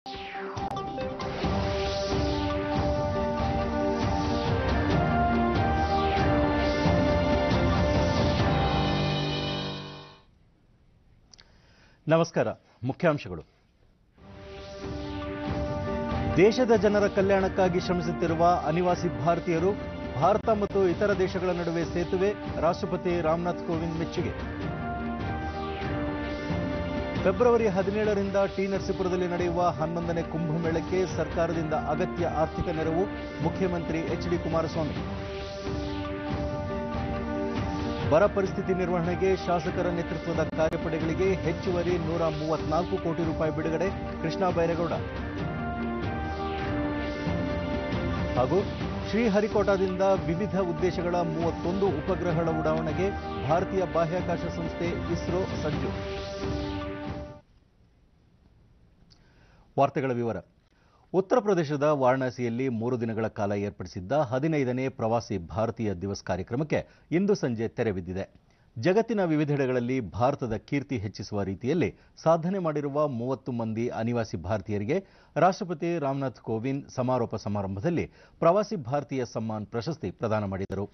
ನಮಸ್ಕಾರ. ಮುಖ್ಯಾಂಶಗಳು. ದೇಶದ ಜನರ ಕಲ್ಯಾಣಕ್ಕಾಗಿ ಶ್ರಮಿಸುತ್ತಿರುವ ಅನಿವಾಸಿ ಭಾರತೀಯರು, ಭಾರತ ಮತ್ತು ಇತರ ದೇಶಗಳ ನಡುವೆ ಸೇತುವೆ, ರಾಷ್ಟ್ರಪತಿ ರಾಮನಾಥ್ ಕೋವಿಂದ್ ಮೆಚ್ಚುಗೆ. ಫೆಬ್ರವರಿ 17ರಿಂದ ಟಿ ನರಸೀಪುರದಲ್ಲಿ ನಡೆಯುವ 11ನೇ ಕುಂಭಮೇಳಕ್ಕೆ ಸರ್ಕಾರದಿಂದ ಅಗತ್ಯ ಆರ್ಥಿಕ ನೆರವು, ಮುಖ್ಯಮಂತ್ರಿ ಎಚ್.ಡಿ. ಕುಮಾರಸ್ವಾಮಿ. ಬರ ಪರಿಸ್ಥಿತಿ ನಿರ್ವಹಣೆಗೆ ಶಾಸಕರ ನೇತೃತ್ವದ ಕಾರ್ಯಪಡೆಗಳಿಗೆ ಹೆಚ್ಚುವರಿ 134 ಕೋಟಿ ರೂಪಾಯಿ ಬಿಡುಗಡೆ, ಕೃಷ್ಣ ಬೈರೇಗೌಡ. ಹಾಗೂ ಶ್ರೀಹರಿಕೋಟಾದಿಂದ ವಿವಿಧ ಉದ್ದೇಶಗಳ 31 ಉಪಗ್ರಹಗಳ ಉಡಾವಣೆಗೆ ಭಾರತೀಯ ಬಾಹ್ಯಾಕಾಶ ಸಂಸ್ಥೆ ಇಸ್ರೋ ಸಜ್ಜು. ವಾರ್ತೆಗಳ ವಿವರ. ಉತ್ತರ ಪ್ರದೇಶದ ವಾರಣಾಸಿಯಲ್ಲಿ 3 ದಿನಗಳ ಕಾಲ ಏರ್ಪಡಿಸಿದ್ದ 15ನೇ ಪ್ರವಾಸಿ ಭಾರತೀಯ ದಿವಸ್ ಕಾರ್ಯಕ್ರಮಕ್ಕೆ ಇಂದು ಸಂಜೆ ತೆರೆ ಬಿದ್ದಿದೆ. ಜಗತ್ತಿನ ವಿವಿಧೆಡೆಗಳಲ್ಲಿ ಭಾರತದ ಕೀರ್ತಿ ಹೆಚ್ಚಿಸುವ ರೀತಿಯಲ್ಲಿ ಸಾಧನೆ ಮಾಡಿರುವ 30 ಮಂದಿ ಅನಿವಾಸಿ ಭಾರತೀಯರಿಗೆ ರಾಷ್ಟ್ರಪತಿ ರಾಮನಾಥ್ ಕೋವಿಂದ್ ಸಮಾರೋಪ ಸಮಾರಂಭದಲ್ಲಿ ಪ್ರವಾಸಿ ಭಾರತೀಯ ಸಮ್ಮಾನ್ ಪ್ರಶಸ್ತಿ ಪ್ರದಾನ ಮಾಡಿದರು.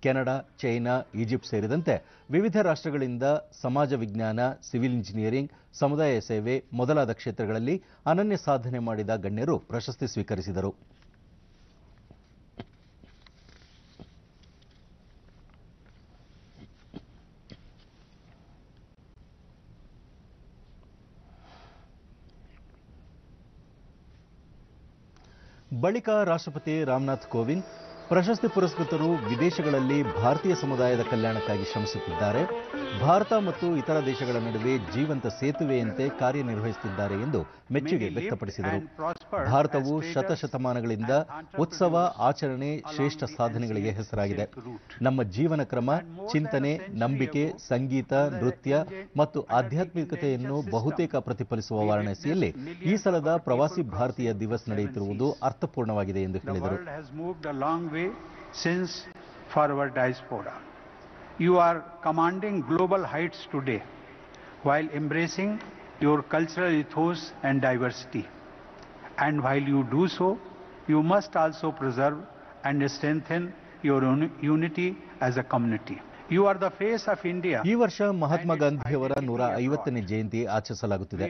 ಕೆನಡಾ, ಚೈನಾ, ಈಜಿಪ್ಟ್ ಸೇರಿದಂತೆ ವಿವಿಧ ರಾಷ್ಟ್ರಗಳಿಂದ ಸಮಾಜ ವಿಜ್ಞಾನ, ಸಿವಿಲ್ ಇಂಜಿನಿಯರಿಂಗ್, ಸಮುದಾಯ ಸೇವೆ ಮೊದಲಾದ ಕ್ಷೇತ್ರಗಳಲ್ಲಿ ಅನನ್ಯ ಸಾಧನೆ ಮಾಡಿದ ಗಣ್ಯರು ಪ್ರಶಸ್ತಿ ಸ್ವೀಕರಿಸಿದರು. ಬಳಿಕ ರಾಷ್ಟ್ರಪತಿ ರಾಮನಾಥ್ ಕೋವಿಂದ್ ಪ್ರಶಸ್ತಿ ಪುರಸ್ಕೃತರು ವಿದೇಶಗಳಲ್ಲಿ ಭಾರತೀಯ ಸಮುದಾಯದ ಕಲ್ಯಾಣಕ್ಕಾಗಿ ಶ್ರಮಿಸುತ್ತಿದ್ದಾರೆ, ಭಾರತ ಮತ್ತು ಇತರ ದೇಶಗಳ ನಡುವೆ ಜೀವಂತ ಸೇತುವೆಯಂತೆ ಕಾರ್ಯನಿರ್ವಹಿಸುತ್ತಿದ್ದಾರೆ ಎಂದು ಮೆಚ್ಚುಗೆ ವ್ಯಕ್ತಪಡಿಸಿದರು. ಭಾರತವು ಶತಶತಮಾನಗಳಿಂದ ಉತ್ಸವ, ಆಚರಣೆ, ಶ್ರೇಷ್ಠ ಸಾಧನೆಗಳಿಗೆ ಹೆಸರಾಗಿದೆ. ನಮ್ಮ ಜೀವನ ಕ್ರಮ, ಚಿಂತನೆ, ನಂಬಿಕೆ, ಸಂಗೀತ, ನೃತ್ಯ ಮತ್ತು ಆಧ್ಯಾತ್ಮಿಕತೆಯನ್ನು ಬಹುತೇಕ ಪ್ರತಿಫಲಿಸುವ ವಾರಣಾಸಿಯಲ್ಲಿ ಈ ಸಲದ ಪ್ರವಾಸಿ ಭಾರತೀಯ ದಿವಸ್ ನಡೆಯುತ್ತಿರುವುದು ಅರ್ಥಪೂರ್ಣವಾಗಿದೆ ಎಂದು ಹೇಳಿದರು. Since for our diaspora, you are commanding global heights today while embracing your cultural ethos and diversity. And while you do so, you must also preserve and strengthen your unity as a community. You are the face of India. ಈ ವರ್ಷ ಮಹಾತ್ಮ ಗಾಂಧಿಯವರ 150ನೇ ಜಯಂತಿ ಆಚರಿಸಲಾಗುತ್ತಿದೆ.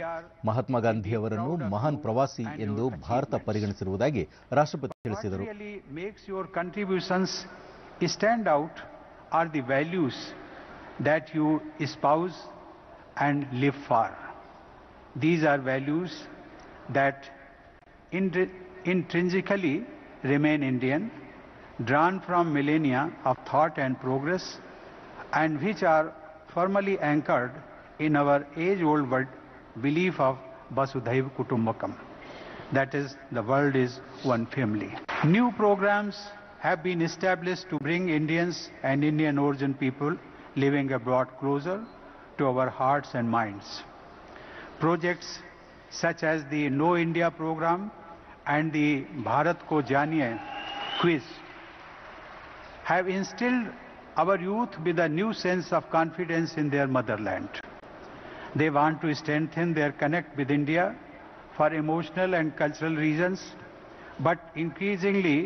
ಮಹಾತ್ಮ ಗಾಂಧಿಯವರನ್ನು ಮಹಾನ್ ಪ್ರವಾಸಿ ಎಂದು ಭಾರತ ಪರಿಗಣಿಸಿರುವುದಾಗಿ ರಾಷ್ಟ್ರಪತಿ ತಿಳಿಸಿದರು. What really makes your contributions stand out are the values that you espouse and live for. These are values that intrinsically remain Indian, drawn from millennia of thought and progress, and which are firmly anchored in our age-old belief of Vasudhaiva Kutumbakam. That is, the world is one family. New programs have been established to bring Indians and Indian origin people living abroad closer to our hearts and minds. Projects such as the Know India program and the Bharat Ko Janiye quiz have instilled our youth with a new sense of confidence in their motherland. They want to strengthen their connect with India for emotional and cultural reasons, but increasingly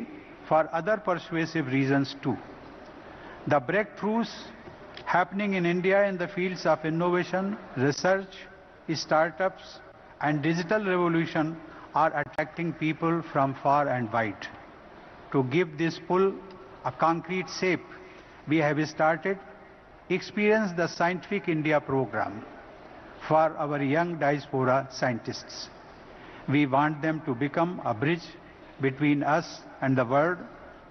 for other persuasive reasons too. The breakthroughs happening in India in the fields of innovation, research, startups, and digital revolution are attracting people from far and wide. To give this pull a concrete shape, we have started Experience the Scientific India program for our young diaspora scientists. We want them to become a bridge between us and the world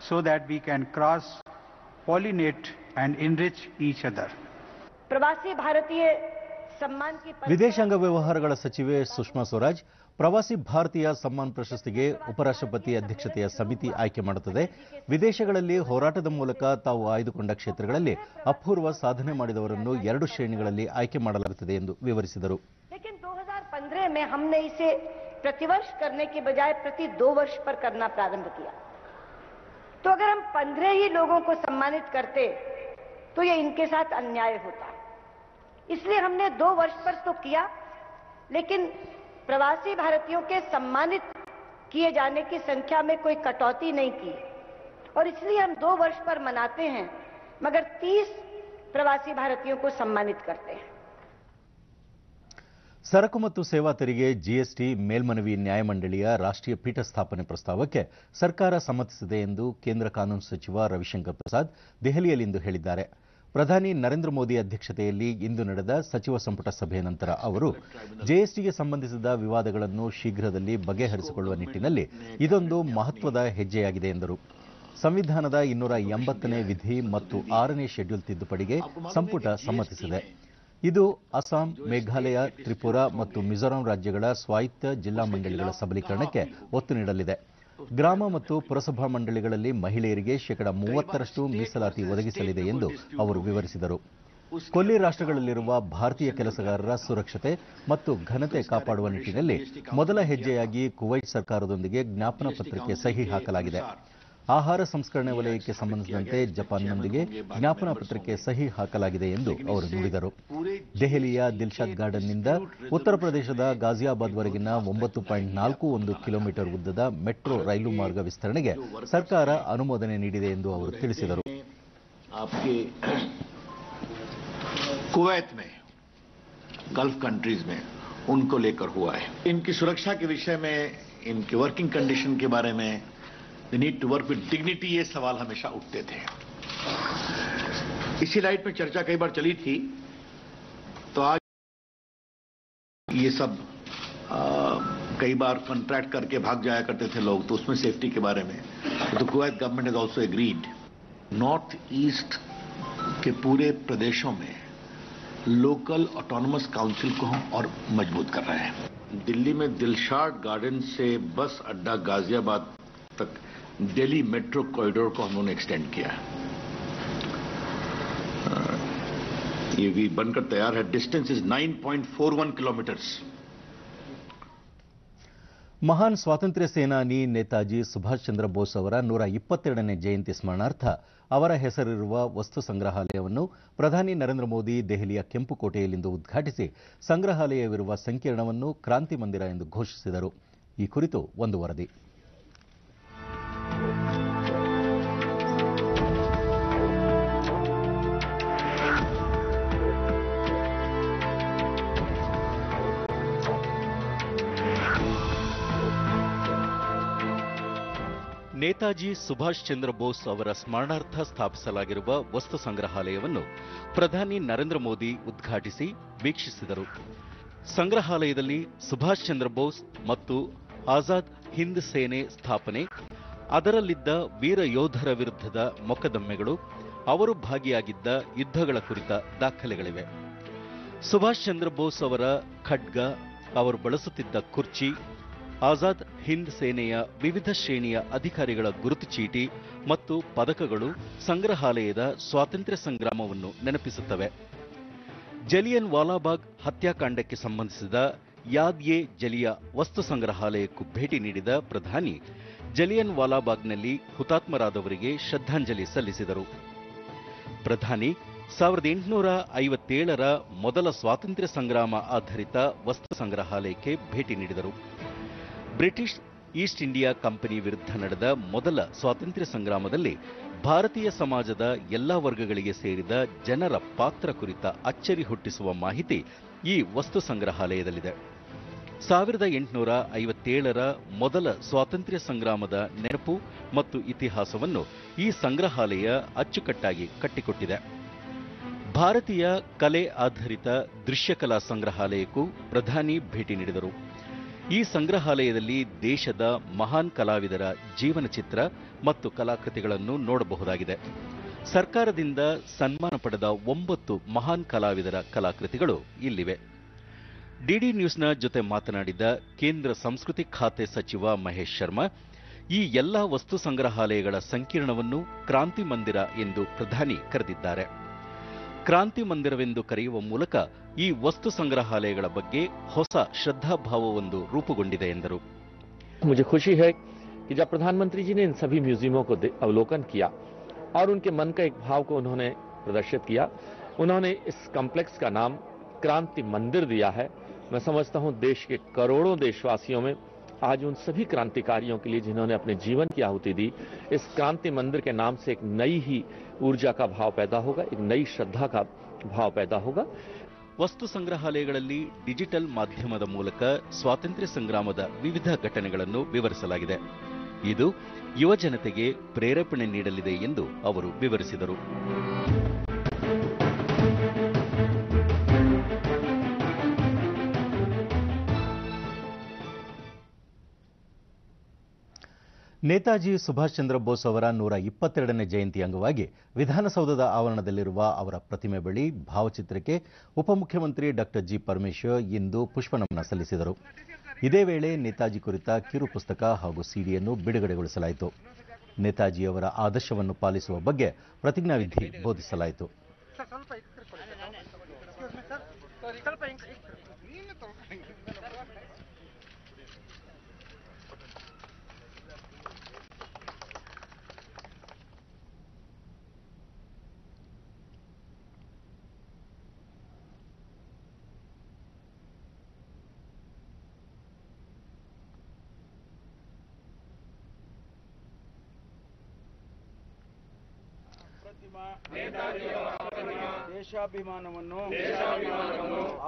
so that we can cross-pollinate and enrich each other. प्रवासी भारतीय सम्मान की ವಿದೇಶಾಂಗ ವ್ಯವಹಾರಗಳ ಸಚಿವೆ ಸುಷ್ಮಾ ಸ್ವರಾಜ್ ಪ್ರವಾಸಿ ಭಾರತೀಯ ಸಮ್ಮಾನ್ ಪ್ರಶಸ್ತಿಗೆ ಉಪರಾಷ್ಟ್ರಪತಿ ಅಧ್ಯಕ್ಷತೆಯ ಸಮಿತಿ ಆಯ್ಕೆ ಮಾಡುತ್ತದೆ. ವಿದೇಶಗಳಲ್ಲಿ ಹೋರಾಟದ ಮೂಲಕ ತಾವು ಆಯ್ದುಕೊಂಡ ಕ್ಷೇತ್ರಗಳಲ್ಲಿ ಅಪೂರ್ವ ಸಾಧನೆ ಮಾಡಿದವರನ್ನು 2 ಶ್ರೇಣಿಗಳಲ್ಲಿ ಆಯ್ಕೆ ಮಾಡಲಾಗುತ್ತದೆ ಎಂದು ವಿವರಿಸಿದರು. लेकिन 2015 में हमने इसे प्रतिवर्ष करने के बजाय प्रति 2 वर्ष पर करना प्रारंभ किया. तो अगर हम 15 ही लोगों को सम्मानित करते तो ये इनके साथ अन्याय होता. इसलिए हमने 2 वर्ष पर तो किया, लेकिन प्रवासी भारतीयों के सम्मानित किए जाने की संख्या में कोई कटौती नहीं की और इसलिए हम 2 वर्ष पर मनाते हैं मगर 30 प्रवासी भारतीयों को सम्मानित करते हैं। ಸರಕು ಮತ್ತು ಸೇವಾ ತೆರಿಗೆ ಜಿಎಸ್ಟಿ ಮೇಲ್ಮನವಿ ನ್ಯಾಯಮಂಡಳಿಯ ರಾಷ್ಟ್ರೀಯ ಪೀಠ ಸ್ಥಾಪನೆ ಪ್ರಸ್ತಾವಕ್ಕೆ ಸರ್ಕಾರ ಸಮ್ಮತಿಸಿದೆ ಎಂದು ಕೇಂದ್ರ ಕಾನೂನು ಸಚಿವ ರವಿಶಂಕರ್ ಪ್ರಸಾದ್ ದೆಹಲಿಯಲ್ಲಿಂದು ಹೇಳಿದ್ದಾರೆ. ಪ್ರಧಾನಿ ನರೇಂದ್ರ ಮೋದಿ ಅಧ್ಯಕ್ಷತೆಯಲ್ಲಿ ಇಂದು ನಡೆದ ಸಚಿವ ಸಂಪುಟ ಸಭೆಯ ನಂತರ ಅವರು ಜಿಎಸ್ಟಿಗೆ ಸಂಬಂಧಿಸಿದ ವಿವಾದಗಳನ್ನು ಶೀಘ್ರದಲ್ಲಿ ಬಗೆಹರಿಸಿಕೊಳ್ಳುವ ನಿಟ್ಟಿನಲ್ಲಿ ಇದೊಂದು ಮಹತ್ವದ ಹೆಜ್ಜೆಯಾಗಿದೆ ಎಂದರು. ಸಂವಿಧಾನದ 280ನೇ ವಿಧಿ ಮತ್ತು 6ನೇ ಶೆಡ್ಯೂಲ್ ತಿದ್ದುಪಡಿಗೆ ಸಂಪುಟ ಸಮ್ಮತಿಸಿದೆ. ಇದು ಅಸ್ಸಾಂ, ಮೇಘಾಲಯ, ತ್ರಿಪುರಾ ಮತ್ತು ಮಿಜೋರಾಂ ರಾಜ್ಯಗಳ ಸ್ವಾಯತ್ತ ಜಿಲ್ಲಾ ಮಂಡಳಿಗಳ ಸಬಲೀಕರಣಕ್ಕೆ ಒತ್ತು ನೀಡಲಿದೆ. ಗ್ರಾಮ ಮತ್ತು ಪುರಸಭಾ ಮಂಡಳಿಗಳಲ್ಲಿ ಮಹಿಳೆಯರಿಗೆ 30% ಮೀಸಲಾತಿ ಒದಗಿಸಲಿದೆ ಎಂದು ಅವರು ವಿವರಿಸಿದರು. ಕೊಲ್ಲಿ ರಾಷ್ಟ್ರಗಳಲ್ಲಿರುವ ಭಾರತೀಯ ಕೆಲಸಗಾರರ ಸುರಕ್ಷತೆ ಮತ್ತು ಘನತೆ ಕಾಪಾಡುವ ನಿಟ್ಟಿನಲ್ಲಿ ಮೊದಲ ಹೆಜ್ಜೆಯಾಗಿ ಕುವೈಟ್ ಸರ್ಕಾರದೊಂದಿಗೆ ಜ್ಞಾಪನ ಪತ್ರಕ್ಕೆ ಸಹಿ ಹಾಕಲಾಗಿದೆ. ಆಹಾರ ಸಂಸ್ಕರಣೆ ವಲಯಕ್ಕೆ ಸಂಬಂಧಿಸಿದಂತೆ ಜಪಾನ್ನೊಂದಿಗೆ ಜ್ಞಾಪನ ಪತ್ರಕ್ಕೆ ಸಹಿ ಹಾಕಲಾಗಿದೆ ಎಂದು ಅವರು ನುಡಿದರು. ದೆಹಲಿಯ ದಿಲ್ಶಾದ್ ಗಾರ್ಡನ್ನಿಂದ ಉತ್ತರ ಪ್ರದೇಶದ ಗಾಜಿಯಾಬಾದ್ವರೆಗಿನ 9.41 ಕಿಲೋಮೀಟರ್ ಉದ್ದದ ಮೆಟ್ರೋ ರೈಲು ಮಾರ್ಗ ವಿಸ್ತರಣೆಗೆ ಸರ್ಕಾರ ಅನುಮೋದನೆ ನೀಡಿದೆ ಎಂದು ಅವರು ತಿಳಿಸಿದರು. कुवैत में, गल्फ कंट्रीज में उनको लेकर हुआ है. इनकी सुरक्षा के विषय में, इनके वर्किंग कंडीशन के बारे में, they need to work with dignity, ये सवाल हमेशा उठते थे. इसी लाइट में चर्चा कई बार चली थी. तो आज ये सब कई बार कॉन्ट्रैक्ट करके भाग जाया करते थे लोग, तो उसमें सेफ्टी के बारे में तो Kuwait government is also agreed. North east के पूरे प्रदेशों में लोकल ऑटोनमस काउंसिल को हम और मजबूत कर रहे हैं. दिल्ली में दिलशाद गार्डन से बस अड्डा गाजियाबाद तक दिल्ली मेट्रो कॉरिडोर को हम लोगों ने एक्सटेंड किया है. ये भी बनकर तैयार है. Distance is 9.41 kilometres. ಮಹಾನ್ ಸ್ವಾತಂತ್ರ್ಯ ಸೇನಾನಿ ನೇತಾಜಿ ಸುಭಾಷ್ ಚಂದ್ರ ಬೋಸ್ ಅವರ 122ನೇ ಜಯಂತಿ ಸ್ಮರಣಾರ್ಥ ಅವರ ಹೆಸರಿರುವ ವಸ್ತು ಸಂಗ್ರಹಾಲಯವನ್ನು ಪ್ರಧಾನಿ ನರೇಂದ್ರ ಮೋದಿ ದೆಹಲಿಯ ಕೆಂಪುಕೋಟೆಯಲ್ಲಿಂದು ಉದ್ಘಾಟಿಸಿ ಸಂಗ್ರಹಾಲಯವಿರುವ ಸಂಕೀರ್ಣವನ್ನು ಕ್ರಾಂತಿ ಮಂದಿರ ಎಂದು ಘೋಷಿಸಿದರು. ಈ ಕುರಿತು ಒಂದು ವರದಿ. ನೇತಾಜಿ ಸುಭಾಷ್ ಚಂದ್ರ ಬೋಸ್ ಅವರ ಸ್ಮರಣಾರ್ಥ ಸ್ಥಾಪಿಸಲಾಗಿರುವ ವಸ್ತು ಸಂಗ್ರಹಾಲಯವನ್ನು ಪ್ರಧಾನಿ ನರೇಂದ್ರ ಮೋದಿ ಉದ್ಘಾಟಿಸಿ ವೀಕ್ಷಿಸಿದರು. ಸಂಗ್ರಹಾಲಯದಲ್ಲಿ ಸುಭಾಷ್ ಚಂದ್ರ ಬೋಸ್ ಮತ್ತು ಆಜಾದ್ ಹಿಂದ್ ಸೇನೆ ಸ್ಥಾಪನೆ, ಅದರಲ್ಲಿದ್ದ ವೀರ ಯೋಧರ ವಿರುದ್ಧದ ಮೊಕದ್ದಮೆಗಳು, ಅವರು ಭಾಗಿಯಾಗಿದ್ದ ಯುದ್ಧಗಳ ಕುರಿತ ದಾಖಲೆಗಳಿವೆ. ಸುಭಾಷ್ ಚಂದ್ರ ಬೋಸ್ ಅವರ ಖಡ್ಗ, ಅವರು ಬಳಸುತ್ತಿದ್ದ ಕುರ್ಚಿ, ಆಜಾದ್ ಹಿಂದ್ ಸೇನೆಯ ವಿವಿಧ ಶ್ರೇಣಿಯ ಅಧಿಕಾರಿಗಳ ಗುರುತು ಚೀಟಿ ಮತ್ತು ಪದಕಗಳು ಸಂಗ್ರಹಾಲಯದ ಸ್ವಾತಂತ್ರ್ಯ ಸಂಗ್ರಾಮವನ್ನು ನೆನಪಿಸುತ್ತವೆ. ಜಲಿಯನ್ ವಾಲಾಬಾಗ್ ಹತ್ಯಾಕಾಂಡಕ್ಕೆ ಸಂಬಂಧಿಸಿದ ಯಾದ್ ಎ ಜಲಿಯಾ ವಸ್ತು ಸಂಗ್ರಹಾಲಯಕ್ಕೂ ಭೇಟಿ ನೀಡಿದ ಪ್ರಧಾನಿ ಜಲಿಯನ್ ವಾಲಾಬಾಗ್ನಲ್ಲಿ ಹುತಾತ್ಮರಾದವರಿಗೆ ಶ್ರದ್ಧಾಂಜಲಿ ಸಲ್ಲಿಸಿದರು. ಪ್ರಧಾನಿ 1857ರ ಮೊದಲ ಸ್ವಾತಂತ್ರ್ಯ ಸಂಗ್ರಾಮ ಆಧಾರಿತ ವಸ್ತು ಸಂಗ್ರಹಾಲಯಕ್ಕೆ ಭೇಟಿ ನೀಡಿದರು. ಬ್ರಿಟಿಷ್ ಈಸ್ಟ್ ಇಂಡಿಯಾ ಕಂಪನಿ ವಿರುದ್ಧ ನಡೆದ ಮೊದಲ ಸ್ವಾತಂತ್ರ್ಯ ಸಂಗ್ರಾಮದಲ್ಲಿ ಭಾರತೀಯ ಸಮಾಜದ ಎಲ್ಲಾ ವರ್ಗಗಳಿಗೆ ಸೇರಿದ ಜನರ ಪಾತ್ರ ಕುರಿತ ಅಚ್ಚರಿ ಹುಟ್ಟಿಸುವ ಮಾಹಿತಿ ಈ ವಸ್ತು ಸಂಗ್ರಹಾಲಯದಲ್ಲಿದೆ. 1857ರ ಮೊದಲ ಸ್ವಾತಂತ್ರ್ಯ ಸಂಗ್ರಾಮದ ನೆನಪು ಮತ್ತು ಇತಿಹಾಸವನ್ನು ಈ ಸಂಗ್ರಹಾಲಯ ಅಚ್ಚುಕಟ್ಟಾಗಿ ಕಟ್ಟಿಕೊಟ್ಟಿದೆ. ಭಾರತೀಯ ಕಲೆ ಆಧಾರಿತ ದೃಶ್ಯಕಲಾ ಸಂಗ್ರಹಾಲಯಕ್ಕೂ ಪ್ರಧಾನಿ ಭೇಟಿ ನೀಡಿದರು. ಈ ಸಂಗ್ರಹಾಲಯದಲ್ಲಿ ದೇಶದ ಮಹಾನ್ ಕಲಾವಿದರ ಜೀವನ ಚಿತ್ರ ಮತ್ತು ಕಲಾಕೃತಿಗಳನ್ನು ನೋಡಬಹುದಾಗಿದೆ. ಸರ್ಕಾರದಿಂದ ಸನ್ಮಾನ ಪಡೆದ 9 ಮಹಾನ್ ಕಲಾವಿದರ ಕಲಾಕೃತಿಗಳು ಇಲ್ಲಿವೆ. ಡಿಡಿ ನ್ಯೂಸ್ನ ಜೊತೆ ಮಾತನಾಡಿದ ಕೇಂದ್ರ ಸಂಸ್ಕೃತಿ ಖಾತೆ ಸಚಿವ ಮಹೇಶ್ ಶರ್ಮಾ, ಈ ಎಲ್ಲಾ ವಸ್ತು ಸಂಗ್ರಹಾಲಯಗಳ ಸಂಕೀರ್ಣವನ್ನು ಕ್ರಾಂತಿ ಮಂದಿರ ಎಂದು ಪ್ರಧಾನಿ ಕರೆದಿದ್ದಾರೆ. ಕ್ರಾಂತಿ ಮಂದಿರವೆಂದು ಕರೆಯುವ ಮೂಲಕ ಈ ವಸ್ತು ಸಂಗ್ರಹಾಲಯಗಳ ಬಗ್ಗೆ ಹೊಸ ಶ್ರದ್ಧಾಭಾವವೊಂದು ರೂಪುಗೊಂಡಿದೆ ಎಂದರು. मुझे खुशी है कि जब प्रधानमंत्री जी ने इन सभी म्यूजियमों को अवलोकन किया और उनके मन का एक भाव को उन्होंने प्रदर्शित किया, उन्होंने इस कॉम्प्लेक्स का नाम क्रांति मंदिर दिया है मैं समझता हूं देश के करोड़ों देशवासियों में आज उन सभी क्रांतिकारियों के लिए जिन्होंने अपने जीवन की आहुति दी, इस क्रांति मंदिर के नाम से एक नई ही ऊर्जा का भाव पैदा होगा, एक नई श्रद्धा का भाव पैदा होगा। ವಸ್ತು ಸಂಗ್ರಹಾಲಯಗಳಲ್ಲಿ ಡಿಜಿಟಲ್ ಮಾಧ್ಯಮದ ಮೂಲಕ ಸ್ವಾತಂತ್ರ್ಯ ಸಂಗ್ರಾಮದ ವಿವಿಧ ಘಟನೆಗಳನ್ನು ವಿವರಿಸಲಾಗಿದೆ. ಇದು ಯುವ ಜನತೆಗೆ ಪ್ರೇರೇಪಣೆ ನೀಡಲಿದೆ ಎಂದು ಅವರು ವಿವರಿಸಿದರು. ನೇತಾಜಿ ಸುಭಾಷ್ ಚಂದ್ರ ಬೋಸ್ ಅವರ 122ನೇ ಜಯಂತಿ ಅಂಗವಾಗಿ ವಿಧಾನಸೌಧದ ಆವರಣದಲ್ಲಿರುವ ಅವರ ಪ್ರತಿಮೆ ಬಳಿ ಭಾವಚಿತ್ರಕ್ಕೆ ಉಪಮುಖ್ಯಮಂತ್ರಿ ಡಾಕ್ಟರ್ ಜಿ ಪರಮೇಶ್ವರ್ ಇಂದು ಪುಷ್ಪನಮನ ಸಲ್ಲಿಸಿದರು. ಇದೇ ವೇಳೆ ನೇತಾಜಿ ಕುರಿತ ಕಿರು ಪುಸ್ತಕ ಹಾಗೂ ಸಿಡಿಯನ್ನು ಬಿಡುಗಡೆಗೊಳಿಸಲಾಯಿತು. ನೇತಾಜಿಯವರ ಆದರ್ಶವನ್ನು ಪಾಲಿಸುವ ಬಗ್ಗೆ ಪ್ರತಿಜ್ಞಾವಿಧಿ ಬೋಧಿಸಲಾಯಿತು. ದೇಶಾಭಿಮಾನವನ್ನು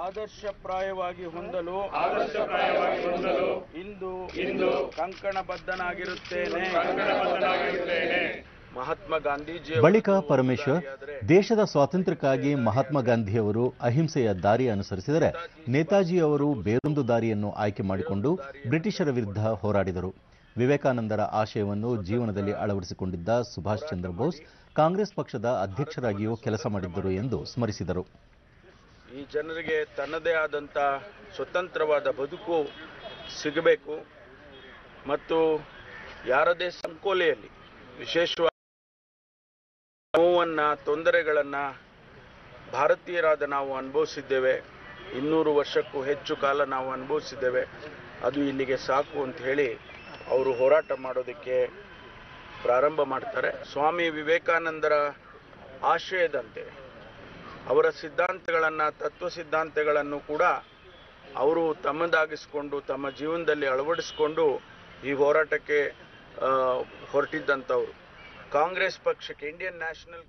ಆದರ್ಶಪ್ರಾಯವಾಗಿ ಹೊಂದಲು ಇಂದು ಕಂಕಣಬದ್ಧನಾಗಿರುತ್ತೇನೆ. ಮಹಾತ್ಮ ಗಾಂಧೀಜಿ ಬಳಿಕ ಪರಮೇಶ್ವರ್ ದೇಶದ ಸ್ವಾತಂತ್ರ್ಯಕ್ಕಾಗಿ ಮಹಾತ್ಮ ಗಾಂಧಿಯವರು ಅಹಿಂಸೆಯ ದಾರಿ ಅನುಸರಿಸಿದರೆ ನೇತಾಜಿಯವರು ಬೇರೊಂದು ದಾರಿಯನ್ನು ಆಯ್ಕೆ ಮಾಡಿಕೊಂಡು ಬ್ರಿಟಿಷರ ವಿರುದ್ಧ ಹೋರಾಡಿದರು. ವಿವೇಕಾನಂದರ ಆಶಯವನ್ನು ಜೀವನದಲ್ಲಿ ಅಳವಡಿಸಿಕೊಂಡಿದ್ದ ಸುಭಾಷ್ ಚಂದ್ರ ಬೋಸ್ ಕಾಂಗ್ರೆಸ್ ಪಕ್ಷದ ಅಧ್ಯಕ್ಷರಾಗಿಯೂ ಕೆಲಸ ಮಾಡಿದ್ದರು ಎಂದು ಸ್ಮರಿಸಿದರು. ಈ ಜನರಿಗೆ ತನ್ನದೇ ಆದಂಥ ಸ್ವತಂತ್ರವಾದ ಬದುಕು ಸಿಗಬೇಕು ಮತ್ತು ಯಾರದೇ ಸಂಕೋಲೆಯಲ್ಲಿ ವಿಶೇಷವಾಗಿ ನೋವನ್ನು ತೊಂದರೆಗಳನ್ನು ಭಾರತೀಯರಾದ ನಾವು ಅನುಭವಿಸಿದ್ದೇವೆ. 200 ವರ್ಷಕ್ಕೂ ಹೆಚ್ಚು ಕಾಲ ನಾವು ಅನುಭವಿಸಿದ್ದೇವೆ. ಅದು ಇಲ್ಲಿಗೆ ಸಾಕು ಅಂತ ಹೇಳಿ ಅವರು ಹೋರಾಟ ಮಾಡೋದಕ್ಕೆ ಪ್ರಾರಂಭ ಮಾಡ್ತಾರೆ. ಸ್ವಾಮಿ ವಿವೇಕಾನಂದರ ಆಶಯದಂತೆ ಅವರ ಸಿದ್ಧಾಂತಗಳನ್ನು, ತತ್ವ ಸಿದ್ಧಾಂತಗಳನ್ನು ಕೂಡ ಅವರು ತಮ್ಮದಾಗಿಸಿಕೊಂಡು ತಮ್ಮ ಜೀವನದಲ್ಲಿ ಅಳವಡಿಸಿಕೊಂಡು ಈ ಹೋರಾಟಕ್ಕೆ ಹೊರಟಿದ್ದಂಥವ್ರು. ಕಾಂಗ್ರೆಸ್ ಪಕ್ಷಕ್ಕೆ ಇಂಡಿಯನ್ ನ್ಯಾಷನಲ್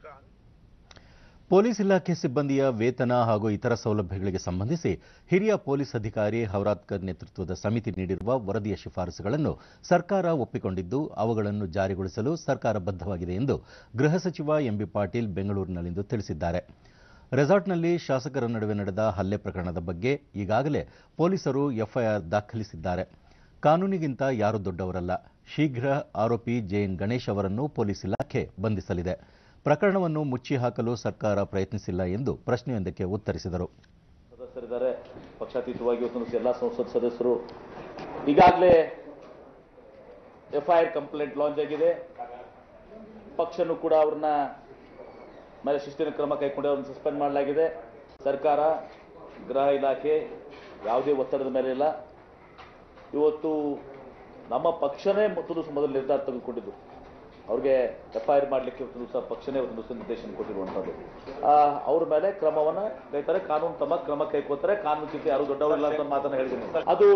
ಪೊಲೀಸ್ ಇಲಾಖೆ ಸಿಬ್ಬಂದಿಯ ವೇತನ ಹಾಗೂ ಇತರ ಸೌಲಭ್ಯಗಳಿಗೆ ಸಂಬಂಧಿಸಿ ಹಿರಿಯ ಪೊಲೀಸ್ ಅಧಿಕಾರಿ ಹೌರಾದ್ಕರ್ ನೇತೃತ್ವದ ಸಮಿತಿ ನೀಡಿರುವ ವರದಿಯ ಶಿಫಾರಸುಗಳನ್ನು ಸರ್ಕಾರ ಒಪ್ಪಿಕೊಂಡಿದ್ದು ಅವುಗಳನ್ನು ಜಾರಿಗೊಳಿಸಲು ಸರ್ಕಾರ ಬದ್ಧವಾಗಿದೆ ಎಂದು ಗೃಹ ಸಚಿವ ಎಂಬಿ ಪಾಟೀಲ್ ಬೆಂಗಳೂರಿನಲ್ಲಿಂದು ತಿಳಿಸಿದ್ದಾರೆ. ರೆಸಾರ್ಟ್ನಲ್ಲಿ ಶಾಸಕರ ನಡುವೆ ನಡೆದ ಹಲ್ಲೆ ಪ್ರಕರಣದ ಬಗ್ಗೆ ಈಗಾಗಲೇ ಪೊಲೀಸರು ಎಫ್ಐಆರ್ ದಾಖಲಿಸಿದ್ದಾರೆ. ಕಾನೂನಿಗಿಂತ ಯಾರೂ ದೊಡ್ಡವರಲ್ಲ. ಶೀಘ್ರ ಆರೋಪಿ ಜೆಎನ್ ಗಣೇಶ್ ಅವರನ್ನು ಪೊಲೀಸ್ ಇಲಾಖೆ ಬಂಧಿಸಲಿದೆ. ಪ್ರಕರಣವನ್ನು ಮುಚ್ಚಿ ಹಾಕಲು ಸರ್ಕಾರ ಪ್ರಯತ್ನಿಸಿಲ್ಲ ಎಂದು ಪ್ರಶ್ನೆಯೊಂದಕ್ಕೆ ಉತ್ತರಿಸಿದರು. ಸದಸ್ಯರಿದ್ದಾರೆ, ಪಕ್ಷಾತೀತವಾಗಿ ಇವತ್ತು ಎಲ್ಲ ಸಂಸತ್ ಸದಸ್ಯರು ಈಗಾಗಲೇ ಎಫ್ಐಆರ್ ಕಂಪ್ಲೇಂಟ್ ಲಾಂಚ್ ಆಗಿದೆ. ಪಕ್ಷನೂ ಕೂಡ ಅವ್ರನ್ನ ಮೇಲೆ ಶಿಸ್ತಿನ ಕ್ರಮ ಕೈಗೊಂಡು ಅವ್ರನ್ನ ಸಸ್ಪೆಂಡ್ ಮಾಡಲಾಗಿದೆ. ಸರ್ಕಾರ, ಗೃಹ ಇಲಾಖೆ ಯಾವುದೇ ಒತ್ತಡದ ಮೇಲೆ ಇಲ್ಲ. ಇವತ್ತು ನಮ್ಮ ಪಕ್ಷನೇ ಮೊದಲು ನಿರ್ಧಾರ ತೆಗೆದುಕೊಂಡಿದ್ದು. ಅವ್ರಿಗೆ ಎಫ್ಐಆರ್ ಮಾಡಲಿಕ್ಕೆ ಪಕ್ಷನೇ ಒಂದು ನಿರ್ದೇಶನ ಕೊಟ್ಟಿರುವಂಥದ್ದು. ಅವ್ರ ಮೇಲೆ ಕ್ರಮವನ್ನು ಕೈತಾರೆ. ಕಾನೂನು ತಮ್ಮ ಕ್ರಮ ಕೈಗೊಳ್ತಾರೆ. ಕಾನೂನು ಯಾರು ದೊಡ್ಡವರಿಲ್ಲ ಅಂತ ಮಾತನ್ನು ಹೇಳಿದ್ದೀನಿ. ಅದು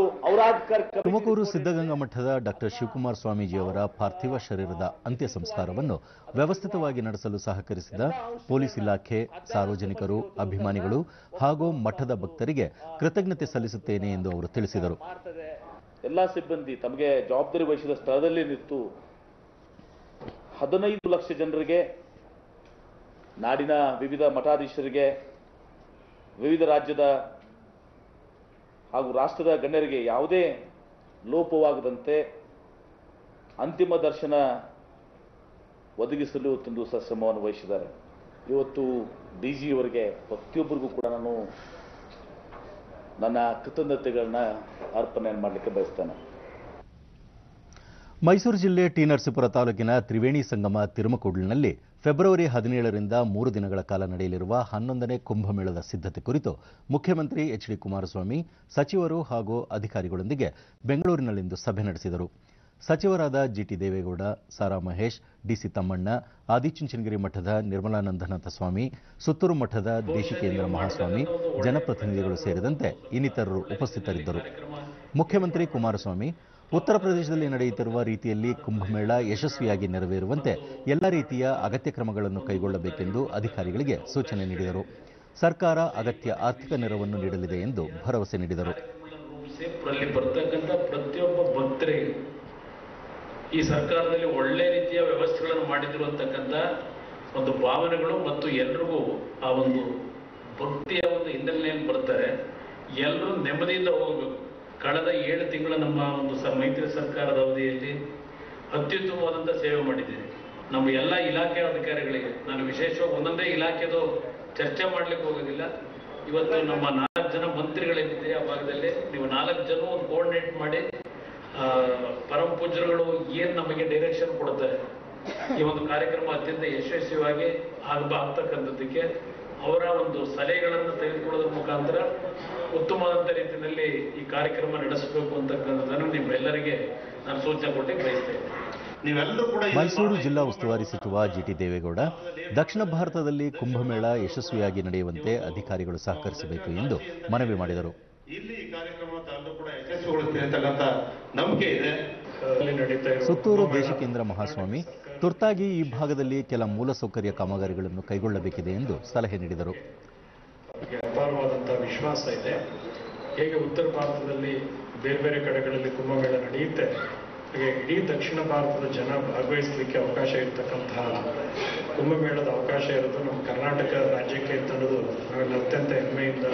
ತುಮಕೂರು ಸಿದ್ಧಗಂಗಾ ಮಠದ ಡಾಕ್ಟರ್ ಶಿವಕುಮಾರ ಸ್ವಾಮೀಜಿಯವರ ಪಾರ್ಥಿವ ಶರೀರದ ಅಂತ್ಯ ಸಂಸ್ಕಾರವನ್ನು ವ್ಯವಸ್ಥಿತವಾಗಿ ನಡೆಸಲು ಸಹಕರಿಸಿದ ಪೊಲೀಸ್ ಇಲಾಖೆ, ಸಾರ್ವಜನಿಕರು, ಅಭಿಮಾನಿಗಳು ಹಾಗೂ ಮಠದ ಭಕ್ತರಿಗೆ ಕೃತಜ್ಞತೆ ಸಲ್ಲಿಸುತ್ತೇನೆ ಎಂದು ಅವರು ತಿಳಿಸಿದರು. ಎಲ್ಲ ಸಿಬ್ಬಂದಿ ತಮಗೆ ಜವಾಬ್ದಾರಿ ವಹಿಸಿದ ಸ್ಥಳದಲ್ಲಿ ನಿಂತು 15 ಲಕ್ಷ ಜನರಿಗೆ, ನಾಡಿನ ವಿವಿಧ ಮಠಾಧೀಶರಿಗೆ, ವಿವಿಧ ರಾಜ್ಯದ ಹಾಗೂ ರಾಷ್ಟ್ರದ ಗಣ್ಯರಿಗೆ ಯಾವುದೇ ಲೋಪವಾಗದಂತೆ ಅಂತಿಮ ದರ್ಶನ ಒದಗಿಸಲು ಒಂದು ಶ್ರಮವನ್ನು ವಹಿಸಿದ್ದಾರೆ. ಇವತ್ತು ಡಿಜಿ ಅವರಿಗೆ ಪ್ರತಿಯೊಬ್ಬರಿಗೂ ಕೂಡ ನಾನು ನನ್ನ ಕೃತಜ್ಞತೆಗಳನ್ನ ಅರ್ಪಣೆ ಮಾಡಲಿಕ್ಕೆ ಬಯಸ್ತೇನೆ. ಮೈಸೂರು ಜಿಲ್ಲೆ ಟಿ ನರಸೀಪುರ ತಾಲೂಕಿನ ತ್ರಿವೇಣಿ ಸಂಗಮ ತಿರುಮಕೂಡಿನಲ್ಲಿ ಫೆಬ್ರವರಿ 17ರಿಂದ 3 ದಿನಗಳ ಕಾಲ ನಡೆಯಲಿರುವ 11ನೇ ಕುಂಭಮೇಳದ ಸಿದ್ಧತೆ ಕುರಿತು ಮುಖ್ಯಮಂತ್ರಿ ಎಚ್ ಡಿ ಕುಮಾರಸ್ವಾಮಿ ಸಚಿವರು ಹಾಗೂ ಅಧಿಕಾರಿಗಳೊಂದಿಗೆ ಬೆಂಗಳೂರಿನಲ್ಲಿಂದು ಸಭೆ ನಡೆಸಿದರು. ಸಚಿವರಾದ ಜಿಟಿ ದೇವೇಗೌಡ, ಸಾರಾ ಮಹೇಶ್, ಡಿಸಿ ತಮ್ಮಣ್ಣ, ಆದಿಚುಂಚನಗಿರಿ ಮಠದ ನಿರ್ಮಲಾನಂದನಾಥ ಸ್ವಾಮಿ, ಸುತ್ತೂರು ಮಠದ ದೇಶಿಕೇಂದ್ರ ಮಹಾಸ್ವಾಮಿ, ಜನಪ್ರತಿನಿಧಿಗಳು ಸೇರಿದಂತೆ ಇನ್ನಿತರರು ಉಪಸ್ಥಿತರಿದ್ದರು. ಮುಖ್ಯಮಂತ್ರಿ ಕುಮಾರಸ್ವಾಮಿ ಉತ್ತರ ಪ್ರದೇಶದಲ್ಲಿ ನಡೆಯುತ್ತಿರುವ ರೀತಿಯಲ್ಲಿ ಕುಂಭಮೇಳ ಯಶಸ್ವಿಯಾಗಿ ನೆರವೇರುವಂತೆ ಎಲ್ಲ ರೀತಿಯ ಅಗತ್ಯ ಕ್ರಮಗಳನ್ನು ಕೈಗೊಳ್ಳಬೇಕೆಂದು ಅಧಿಕಾರಿಗಳಿಗೆ ಸೂಚನೆ ನೀಡಿದರು. ಸರ್ಕಾರ ಅಗತ್ಯ ಆರ್ಥಿಕ ನೆರವನ್ನು ನೀಡಲಿದೆ ಎಂದು ಭರವಸೆ ನೀಡಿದರು. ಬರ್ತಕ್ಕಂಥ ಪ್ರತಿಯೊಬ್ಬ ಭಕ್ತರಿಗೆ ಈ ಸರ್ಕಾರದಲ್ಲಿ ಒಳ್ಳೆ ರೀತಿಯ ವ್ಯವಸ್ಥೆಗಳನ್ನು ಮಾಡಿದ್ರು ಅಂತಕ್ಕಂಥ ಒಂದು ಭಾವನೆಗಳು ಮತ್ತು ಎಲ್ರಿಗೂ ಆ ಒಂದು ಭಕ್ತಿಯ ಒಂದು ಹಿನ್ನೆಲೆಯಲ್ಲಿ ಬರ್ತಾರೆ. ಎಲ್ಲರೂ ನೆಮ್ಮದಿಯಿಂದ ಹೋಗಬೇಕು. ಕಳೆದ 7 ತಿಂಗಳ ನಮ್ಮ ಒಂದು ಮೈತ್ರಿ ಸರ್ಕಾರದ ಅವಧಿಯಲ್ಲಿ ಅತ್ಯುತ್ತಮವಾದಂಥ ಸೇವೆ ಮಾಡಿದ್ದೀರಿ. ನಮ್ಮ ಎಲ್ಲ ಇಲಾಖೆ ಅಧಿಕಾರಿಗಳಿಗೆ ನಾನು ವಿಶೇಷವಾಗಿ ಒಂದೊಂದೇ ಇಲಾಖೆದು ಚರ್ಚೆ ಮಾಡ್ಲಿಕ್ಕೆ ಹೋಗೋದಿಲ್ಲ. ಇವತ್ತು ನಮ್ಮ 4 ಜನ ಮಂತ್ರಿಗಳೇನಿದೆ ಆ ಭಾಗದಲ್ಲಿ ನೀವು 4 ಜನ ಒಂದು ಕೋಆರ್ಡಿನೇಟ್ ಮಾಡಿ ಪರಮ ಪೂಜ್ಯರುಗಳು ಏನ್ ನಮಗೆ ಡೈರೆಕ್ಷನ್ ಕೊಡ್ತಾರೆ ಈ ಒಂದು ಕಾರ್ಯಕ್ರಮ ಅತ್ಯಂತ ಯಶಸ್ವಿಯಾಗಿ ಆಗ್ತಕ್ಕಂಥದ್ದಕ್ಕೆ ಅವರ ಒಂದು ಸಲಹೆಗಳನ್ನು ತೆಗೆದುಕೊಳ್ಳೋದ್ರ ಮುಖಾಂತರ ಉತ್ತಮವಾದಂಥ ರೀತಿಯಲ್ಲಿ ಈ ಕಾರ್ಯಕ್ರಮ ನಡೆಸಬೇಕು ಅಂತಕ್ಕಂಥದ್ದನ್ನು ನಿಮ್ಮೆಲ್ಲರಿಗೆ ನಾನು ಸೂಚನೆ ಕೊಟ್ಟು ಬಯಸ್ತೇನೆ. ಮೈಸೂರು ಜಿಲ್ಲಾ ಉಸ್ತುವಾರಿ ಸಚಿವ ಜಿಟಿ ದೇವೇಗೌಡ ದಕ್ಷಿಣ ಭಾರತದಲ್ಲಿ ಕುಂಭಮೇಳ ಯಶಸ್ವಿಯಾಗಿ ನಡೆಯುವಂತೆ ಅಧಿಕಾರಿಗಳು ಸಹಕರಿಸಬೇಕು ಎಂದು ಮನವಿ ಮಾಡಿದರು. ಸುತ್ತೂರು ದೇಶಿಕೇಂದ್ರ ಮಹಾಸ್ವಾಮಿ ತುರ್ತಾಗಿ ಈ ಭಾಗದಲ್ಲಿ ಕೆಲ ಮೂಲಸೌಕರ್ಯ ಕಾಮಗಾರಿಗಳನ್ನು ಕೈಗೊಳ್ಳಬೇಕಿದೆ ಎಂದು ಸಲಹೆ ನೀಡಿದರು. ಅಪಾರವಾದಂತಹ ವಿಶ್ವಾಸ ಇದೆ. ಹೇಗೆ ಉತ್ತರ ಭಾರತದಲ್ಲಿ ಬೇರೆ ಬೇರೆ ಕಡೆಗಳಲ್ಲಿ ಕುಂಭಮೇಳ ನಡೆಯುತ್ತೆ ಹಾಗೆ ಇಡೀ ದಕ್ಷಿಣ ಭಾರತದ ಜನ ಭಾಗವಹಿಸಲಿಕ್ಕೆ ಅವಕಾಶ ಇರತಕ್ಕಂತಹ ಕುಂಭಮೇಳದ ಅವಕಾಶ ಇರೋದು ನಮ್ಮ ಕರ್ನಾಟಕ ರಾಜ್ಯಕ್ಕೆ ಅಂತ ಅನ್ನೋದು ನಾವೆಲ್ಲ ಅತ್ಯಂತ ಹೆಮ್ಮೆಯಿಂದ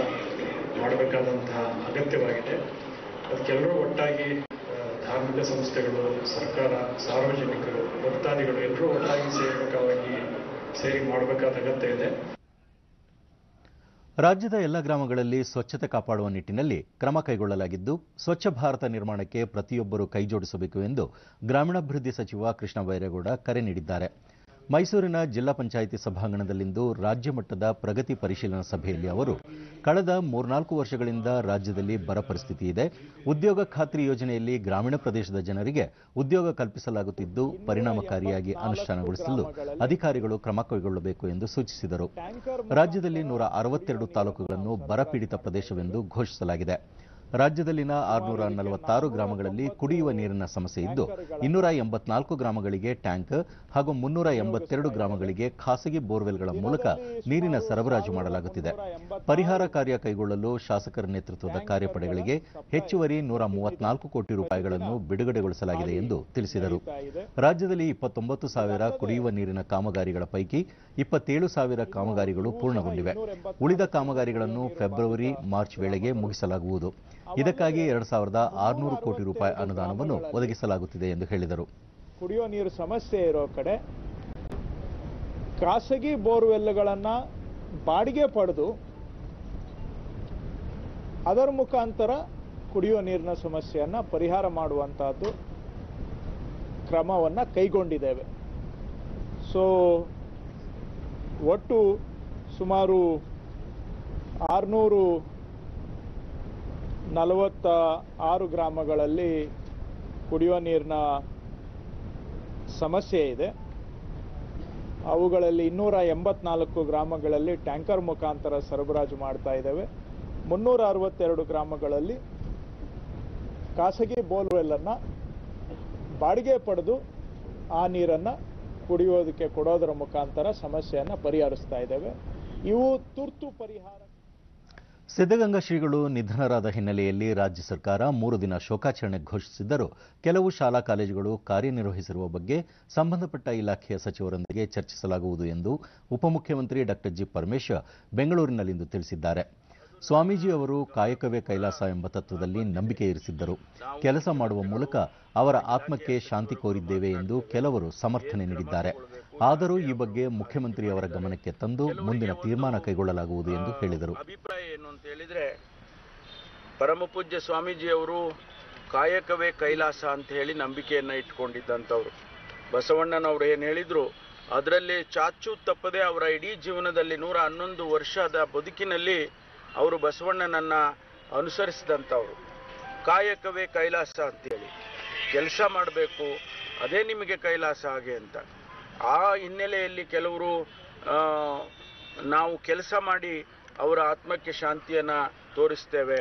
ಮಾಡಬೇಕಾದಂತಹ ಅಗತ್ಯವಾಗಿದೆ. ಅದಕ್ಕೆಲ್ಲರೂ ಒಟ್ಟಾಗಿ ಧಾರ್ಮಿಕ ಸಂಸ್ಥೆಗಳು, ಸರ್ಕಾರ, ಸಾರ್ವಜನಿಕರು, ಭಕ್ತಾದಿಗಳು ಎಲ್ಲರೂ ಒಟ್ಟಾಗಿ ಸೇರಿ ಮಾಡಬೇಕಾದ ಅಗತ್ಯ ಇದೆ. ರಾಜ್ಯದ ಎಲ್ಲ ಗ್ರಾಮಗಳಲ್ಲಿ ಸ್ವಚ್ಛತೆ ಕಾಪಾಡುವ ನಿಟ್ಟಿನಲ್ಲಿ ಕ್ರಮ ಕೈಗೊಳ್ಳಲಾಗಿದ್ದು, ಸ್ವಚ್ಛ ಭಾರತ ನಿರ್ಮಾಣಕ್ಕೆ ಪ್ರತಿಯೊಬ್ಬರೂ ಕೈಜೋಡಿಸಬೇಕು ಎಂದು ಗ್ರಾಮೀಣಾಭಿವೃದ್ಧಿ ಸಚಿವ ಕೃಷ್ಣ ಬೈರೇಗೌಡ ಕರೆ ನೀಡಿದ್ದಾರೆ. ಮೈಸೂರಿನ ಜಿಲ್ಲಾ ಪಂಚಾಯಿತಿ ಸಭಾಂಗಣದಲ್ಲಿಂದು ರಾಜ್ಯ ಮಟ್ಟದ ಪ್ರಗತಿ ಪರಿಶೀಲನಾ ಸಭೆಯಲ್ಲಿ ಅವರು ಕಳೆದ 3-4 ವರ್ಷಗಳಿಂದ ರಾಜ್ಯದಲ್ಲಿ ಬರ ಪರಿಸ್ಥಿತಿ ಇದೆ, ಉದ್ಯೋಗ ಖಾತ್ರಿ ಯೋಜನೆಯಲ್ಲಿ ಗ್ರಾಮೀಣ ಪ್ರದೇಶದ ಜನರಿಗೆ ಉದ್ಯೋಗ ಕಲ್ಪಿಸಲಾಗುತ್ತಿದ್ದು ಪರಿಣಾಮಕಾರಿಯಾಗಿ ಅನುಷ್ಠಾನಗೊಳಿಸಲು ಅಧಿಕಾರಿಗಳು ಕ್ರಮ ಕೈಗೊಳ್ಳಬೇಕು ಎಂದು ಸೂಚಿಸಿದರು. ರಾಜ್ಯದಲ್ಲಿ 162 ತಾಲೂಕುಗಳನ್ನು ಬರಪೀಡಿತ ಪ್ರದೇಶವೆಂದು ಘೋಷಿಸಲಾಗಿದೆ. ರಾಜ್ಯದಲ್ಲಿನ 646 ಗ್ರಾಮಗಳಲ್ಲಿ ಕುಡಿಯುವ ನೀರಿನ ಸಮಸ್ಯೆ ಇದ್ದು 284 ಗ್ರಾಮಗಳಿಗೆ ಟ್ಯಾಂಕ್ ಹಾಗೂ 382 ಗ್ರಾಮಗಳಿಗೆ ಖಾಸಗಿ ಬೋರ್ವೆಲ್ಗಳ ಮೂಲಕ ನೀರಿನ ಸರಬರಾಜು ಮಾಡಲಾಗುತ್ತಿದೆ. ಪರಿಹಾರ ಕಾರ್ಯ ಕೈಗೊಳ್ಳಲು ಶಾಸಕರ ನೇತೃತ್ವದ ಕಾರ್ಯಪಡೆಗಳಿಗೆ ಹೆಚ್ಚುವರಿ 134 ಕೋಟಿ ರೂಪಾಯಿಗಳನ್ನು ಬಿಡುಗಡೆಗೊಳಿಸಲಾಗಿದೆ ಎಂದು ತಿಳಿಸಿದರು. ರಾಜ್ಯದಲ್ಲಿ 29,000 ಕುಡಿಯುವ ನೀರಿನ ಕಾಮಗಾರಿಗಳ ಪೈಕಿ 27,000 ಕಾಮಗಾರಿಗಳು ಪೂರ್ಣಗೊಂಡಿವೆ. ಉಳಿದ ಕಾಮಗಾರಿಗಳನ್ನು ಫೆಬ್ರವರಿ, ಮಾರ್ಚ್ ವೇಳೆಗೆ ಮುಗಿಸಲಾಗುವುದು. ಇದಕ್ಕಾಗಿ 2,600 ಕೋಟಿ ರೂಪಾಯಿ ಅನುದಾನವನ್ನು ಒದಗಿಸಲಾಗುತ್ತಿದೆ ಎಂದು ಹೇಳಿದರು. ಕುಡಿಯುವ ನೀರು ಸಮಸ್ಯೆ ಇರೋ ಕಡೆ ಖಾಸಗಿ ಬೋರ್ವೆಲ್ಗಳನ್ನು ಬಾಡಿಗೆ ಪಡೆದು ಅದರ ಮುಖಾಂತರ ಕುಡಿಯುವ ನೀರಿನ ಸಮಸ್ಯೆಯನ್ನು ಪರಿಹಾರ ಮಾಡುವಂತಹದ್ದು ಕ್ರಮವನ್ನು ಕೈಗೊಂಡಿದ್ದೇವೆ. ಸೊ ಒಟ್ಟು ಸುಮಾರು 646 ಗ್ರಾಮಗಳಲ್ಲಿ ಕುಡಿಯುವ ನೀರಿನ ಸಮಸ್ಯೆ ಇದೆ. ಅವುಗಳಲ್ಲಿ 284 ಗ್ರಾಮಗಳಲ್ಲಿ ಟ್ಯಾಂಕರ್ ಮುಖಾಂತರ ಸರಬರಾಜು ಮಾಡ್ತಾ ಇದ್ದೇವೆ. 362 ಗ್ರಾಮಗಳಲ್ಲಿ ಖಾಸಗಿ ಬೋರ್ವೆಲ್ಲನ್ನು ಬಾಡಿಗೆ ಪಡೆದು ಆ ನೀರನ್ನು ಕುಡಿಯೋದಕ್ಕೆ ಕೊಡೋದರ ಮುಖಾಂತರ ಸಮಸ್ಯೆಯನ್ನು ಪರಿಹರಿಸ್ತಾ ಇದ್ದೇವೆ. ಇವು ತುರ್ತು ಪರಿಹಾರ. ಸಿದ್ಧಗಂಗಾ ಶ್ರೀಗಳು ನಿಧನರಾದ ಹಿನ್ನೆಲೆಯಲ್ಲಿ ರಾಜ್ಯ ಸರ್ಕಾರ 3 ದಿನ ಶೋಕಾಚರಣೆ ಘೋಷಿಸಿದ್ದರೂ ಕೆಲವು ಶಾಲಾ ಕಾಲೇಜುಗಳು ಕಾರ್ಯನಿರ್ವಹಿಸಿರುವ ಬಗ್ಗೆ ಸಂಬಂಧಪಟ್ಟ ಇಲಾಖೆಯ ಸಚಿವರೊಂದಿಗೆ ಚರ್ಚಿಸಲಾಗುವುದು ಎಂದು ಉಪಮುಖ್ಯಮಂತ್ರಿ ಡಾ ಜಿ ಪರಮೇಶ್ವರ್ ಬೆಂಗಳೂರಿನಲ್ಲಿಂದು ತಿಳಿಸಿದ್ದಾರೆ. ಸ್ವಾಮೀಜಿ ಅವರು ಕಾಯಕವೇ ಕೈಲಾಸ ಎಂಬ ತತ್ವದಲ್ಲಿ ನಂಬಿಕೆ ಇರಿಸಿದ್ದರು. ಕೆಲಸ ಮಾಡುವ ಮೂಲಕ ಅವರ ಆತ್ಮಕ್ಕೆ ಶಾಂತಿ ಕೋರಿದ್ದೇವೆ ಎಂದು ಕೆಲವರು ಸಮರ್ಥನೆ ನೀಡಿದ್ದಾರೆ. ಆದರೂ ಈ ಬಗ್ಗೆ ಮುಖ್ಯಮಂತ್ರಿಯವರ ಗಮನಕ್ಕೆ ತಂದು ಮುಂದಿನ ತೀರ್ಮಾನ ಕೈಗೊಳ್ಳಲಾಗುವುದು ಎಂದು ಹೇಳಿದರು. ಅಭಿಪ್ರಾಯ ಏನು ಅಂತ ಹೇಳಿದ್ರೆ, ಪರಮಪೂಜ್ಯ ಸ್ವಾಮೀಜಿಯವರು ಕಾಯಕವೇ ಕೈಲಾಸ ಅಂತ ಹೇಳಿ ನಂಬಿಕೆಯನ್ನ ಇಟ್ಕೊಂಡಿದ್ದಂಥವ್ರು. ಬಸವಣ್ಣನವರು ಏನು ಹೇಳಿದ್ರು ಅದರಲ್ಲಿ ಚಾಚು ತಪ್ಪದೆ ಅವರ ಇಡೀ ಜೀವನದಲ್ಲಿ 111 ವರ್ಷದ ಬದುಕಿನಲ್ಲಿ ಅವರು ಬಸವಣ್ಣನನ್ನ ಅನುಸರಿಸಿದಂಥವ್ರು. ಕಾಯಕವೇ ಕೈಲಾಸ ಅಂತೇಳಿ ಕೆಲಸ ಮಾಡಬೇಕು, ಅದೇ ನಿಮಗೆ ಕೈಲಾಸ ಹಾಗೆ ಅಂತ. ಆ ಹಿನ್ನೆಲೆಯಲ್ಲಿ ಕೆಲವರು ನಾವು ಕೆಲಸ ಮಾಡಿ ಅವರ ಆತ್ಮಕ್ಕೆ ಶಾಂತಿಯನ್ನು ತೋರಿಸ್ತೇವೆ,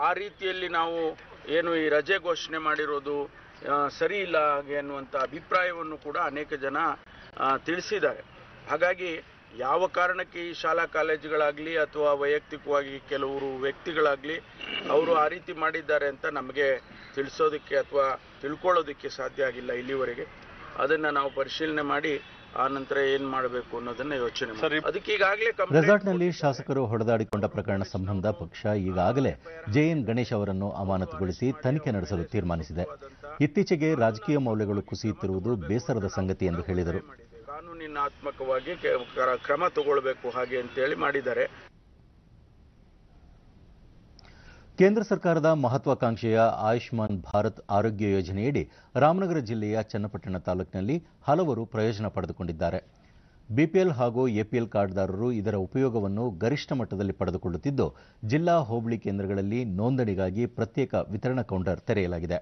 ಆ ರೀತಿಯಲ್ಲಿ ನಾವು ಏನು ಈ ರಜೆ ಘೋಷಣೆ ಮಾಡಿರೋದು ಸರಿ ಇಲ್ಲ ಹಾಗೆ ಅನ್ನುವಂಥ ಅಭಿಪ್ರಾಯವನ್ನು ಕೂಡ ಅನೇಕ ಜನ ತಿಳಿಸಿದ್ದಾರೆ. ಹಾಗಾಗಿ ಯಾವ ಕಾರಣಕ್ಕೆ ಈ ಶಾಲಾ ಕಾಲೇಜುಗಳಾಗಲಿ ಅಥವಾ ವೈಯಕ್ತಿಕವಾಗಿ ಕೆಲವರು ವ್ಯಕ್ತಿಗಳಾಗಲಿ ಅವರು ಆ ರೀತಿ ಮಾಡಿದ್ದಾರೆ ಅಂತ ನಮಗೆ ತಿಳಿಸೋದಕ್ಕೆ ಅಥವಾ ತಿಳ್ಕೊಳ್ಳೋದಕ್ಕೆ ಸಾಧ್ಯ ಆಗಿಲ್ಲ ಇಲ್ಲಿವರೆಗೆ. ಅದನ್ನು ನಾವು ಪರಿಶೀಲನೆ ಮಾಡಿ ಆ ನಂತರ ಏನು ಮಾಡಬೇಕು ಅನ್ನೋದನ್ನ ಯೋಚನೆ ಮಾಡಿ. ಅದಕ್ಕೆ ಈಗಾಗಲೇ ರೆಸಾರ್ಟ್ನಲ್ಲಿ ಶಾಸಕರು ಹೊಡೆದಾಡಿಕೊಂಡ ಪ್ರಕರಣ ಸಂಬಂಧ ಪಕ್ಷ ಈಗಾಗಲೇ ಜೆಎನ್ ಗಣೇಶ್ ಅವರನ್ನು ಅಮಾನತುಗೊಳಿಸಿ ತನಿಖೆ ನಡೆಸಲು ತೀರ್ಮಾನಿಸಿದೆ. ಇತ್ತೀಚೆಗೆ ರಾಜಕೀಯ ಮೌಲ್ಯಗಳು ಕುಸಿಯುತ್ತಿರುವುದು ಬೇಸರದ ಸಂಗತಿ ಎಂದು ಹೇಳಿದರು. ಕಾನೂನಿನಾತ್ಮಕವಾಗಿ ಕ್ರಮ ತಗೊಳ್ಬೇಕು ಹಾಗೆ ಅಂತೇಳಿ ಮಾಡಿದ್ದಾರೆ. ಕೇಂದ್ರ ಸರ್ಕಾರದ ಮಹತ್ವಾಕಾಂಕ್ಷೆಯ ಆಯುಷ್ಮಾನ್ ಭಾರತ್ ಆರೋಗ್ಯ ಯೋಜನೆಯಡಿ ರಾಮನಗರ ಜಿಲ್ಲೆಯ ಚನ್ನಪಟ್ಟಣ ತಾಲೂಕಿನಲ್ಲಿ ಹಲವರು ಪ್ರಯೋಜನ ಪಡೆದುಕೊಂಡಿದ್ದಾರೆ. ಬಿಪಿಎಲ್ ಹಾಗೂ ಎಪಿಎಲ್ ಕಾರ್ಡ್ದಾರರು ಇದರ ಉಪಯೋಗವನ್ನು ಗರಿಷ್ಠ ಮಟ್ಟದಲ್ಲಿ ಪಡೆದುಕೊಳ್ಳುತ್ತಿದ್ದು, ಜಿಲ್ಲಾ ಹೋಬಳಿ ಕೇಂದ್ರಗಳಲ್ಲಿ ನೋಂದಣಿಗಾಗಿ ಪ್ರತ್ಯೇಕ ವಿತರಣಾ ಕೌಂಟರ್ ತೆರೆಯಲಾಗಿದೆ.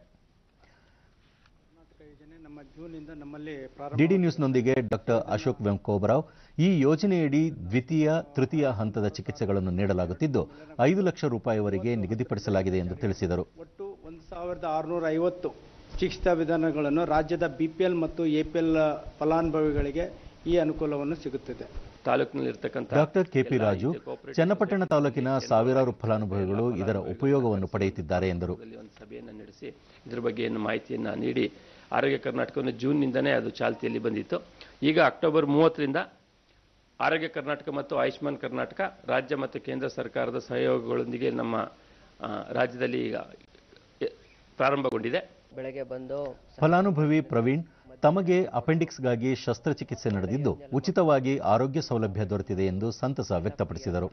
ಡಿಡಿ ನ್ಯೂಸ್ನೊಂದಿಗೆ ಡಾಕ್ಟರ್ ಅಶೋಕ್ ವೆಂಕೋಬರಾವ್, ಈ ಯೋಜನೆಯಡಿ ದ್ವಿತೀಯ ತೃತೀಯ ಹಂತದ ಚಿಕಿತ್ಸೆಗಳನ್ನು ನೀಡಲಾಗುತ್ತಿದ್ದು 5 ಲಕ್ಷ ರೂಪಾಯಿವರೆಗೆ ನಿಗದಿಪಡಿಸಲಾಗಿದೆ ಎಂದು ತಿಳಿಸಿದರು. ಒಟ್ಟು 1650 ಚಿಕಿತ್ಸಾ ವಿಧಾನಗಳನ್ನು ರಾಜ್ಯದ ಬಿಪಿಎಲ್ ಮತ್ತು ಎಪಿಎಲ್ ಫಲಾನುಭವಿಗಳಿಗೆ ಈ ಅನುಕೂಲವನ್ನು ಸಿಗುತ್ತದೆ. ತಾಲೂಕಿನಲ್ಲಿರ್ತಕ್ಕಂಥ ಡಾಕ್ಟರ್ ಕೆಪಿ ರಾಜು, ಚನ್ನಪಟ್ಟಣ ತಾಲೂಕಿನ ಸಾವಿರಾರು ಫಲಾನುಭವಿಗಳು ಇದರ ಉಪಯೋಗವನ್ನು ಪಡೆಯುತ್ತಿದ್ದಾರೆ ಎಂದರು. ಒಂದು ಸಭೆಯನ್ನು ನಡೆಸಿ ಇದರ ಬಗ್ಗೆ ಮಾಹಿತಿಯನ್ನು ನೀಡಿ ಆರೋಗ್ಯ ಕರ್ನಾಟಕವನ್ನು ಜೂನ್ನಿಂದನೇ ಅದು ಚಾಲ್ತಿಯಲ್ಲಿ ಬಂದಿತ್ತು. ಈಗ ಅಕ್ಟೋಬರ್ 30ರಿಂದ ಆರೋಗ್ಯ ಕರ್ನಾಟಕ ಮತ್ತು ಆಯುಷ್ಮಾನ್ ಕರ್ನಾಟಕ ರಾಜ್ಯ ಮತ್ತು ಕೇಂದ್ರ ಸರ್ಕಾರದ ಸಹಯೋಗಗಳೊಂದಿಗೆ ನಮ್ಮ ರಾಜ್ಯದಲ್ಲಿ ಈಗ ಪ್ರಾರಂಭಗೊಂಡಿದೆ. ಬೆಳಗ್ಗೆ ಬಂದು ಫಲಾನುಭವಿ ಪ್ರವೀಣ್ ತಮಗೆ ಅಪೆಂಡಿಕ್ಸ್ಗಾಗಿ ಶಸ್ತ್ರಚಿಕಿತ್ಸೆ ನಡೆದಿದ್ದು ಉಚಿತವಾಗಿ ಆರೋಗ್ಯ ಸೌಲಭ್ಯ ದೊರೆತಿದೆ ಎಂದು ಸಂತಸ ವ್ಯಕ್ತಪಡಿಸಿದರು.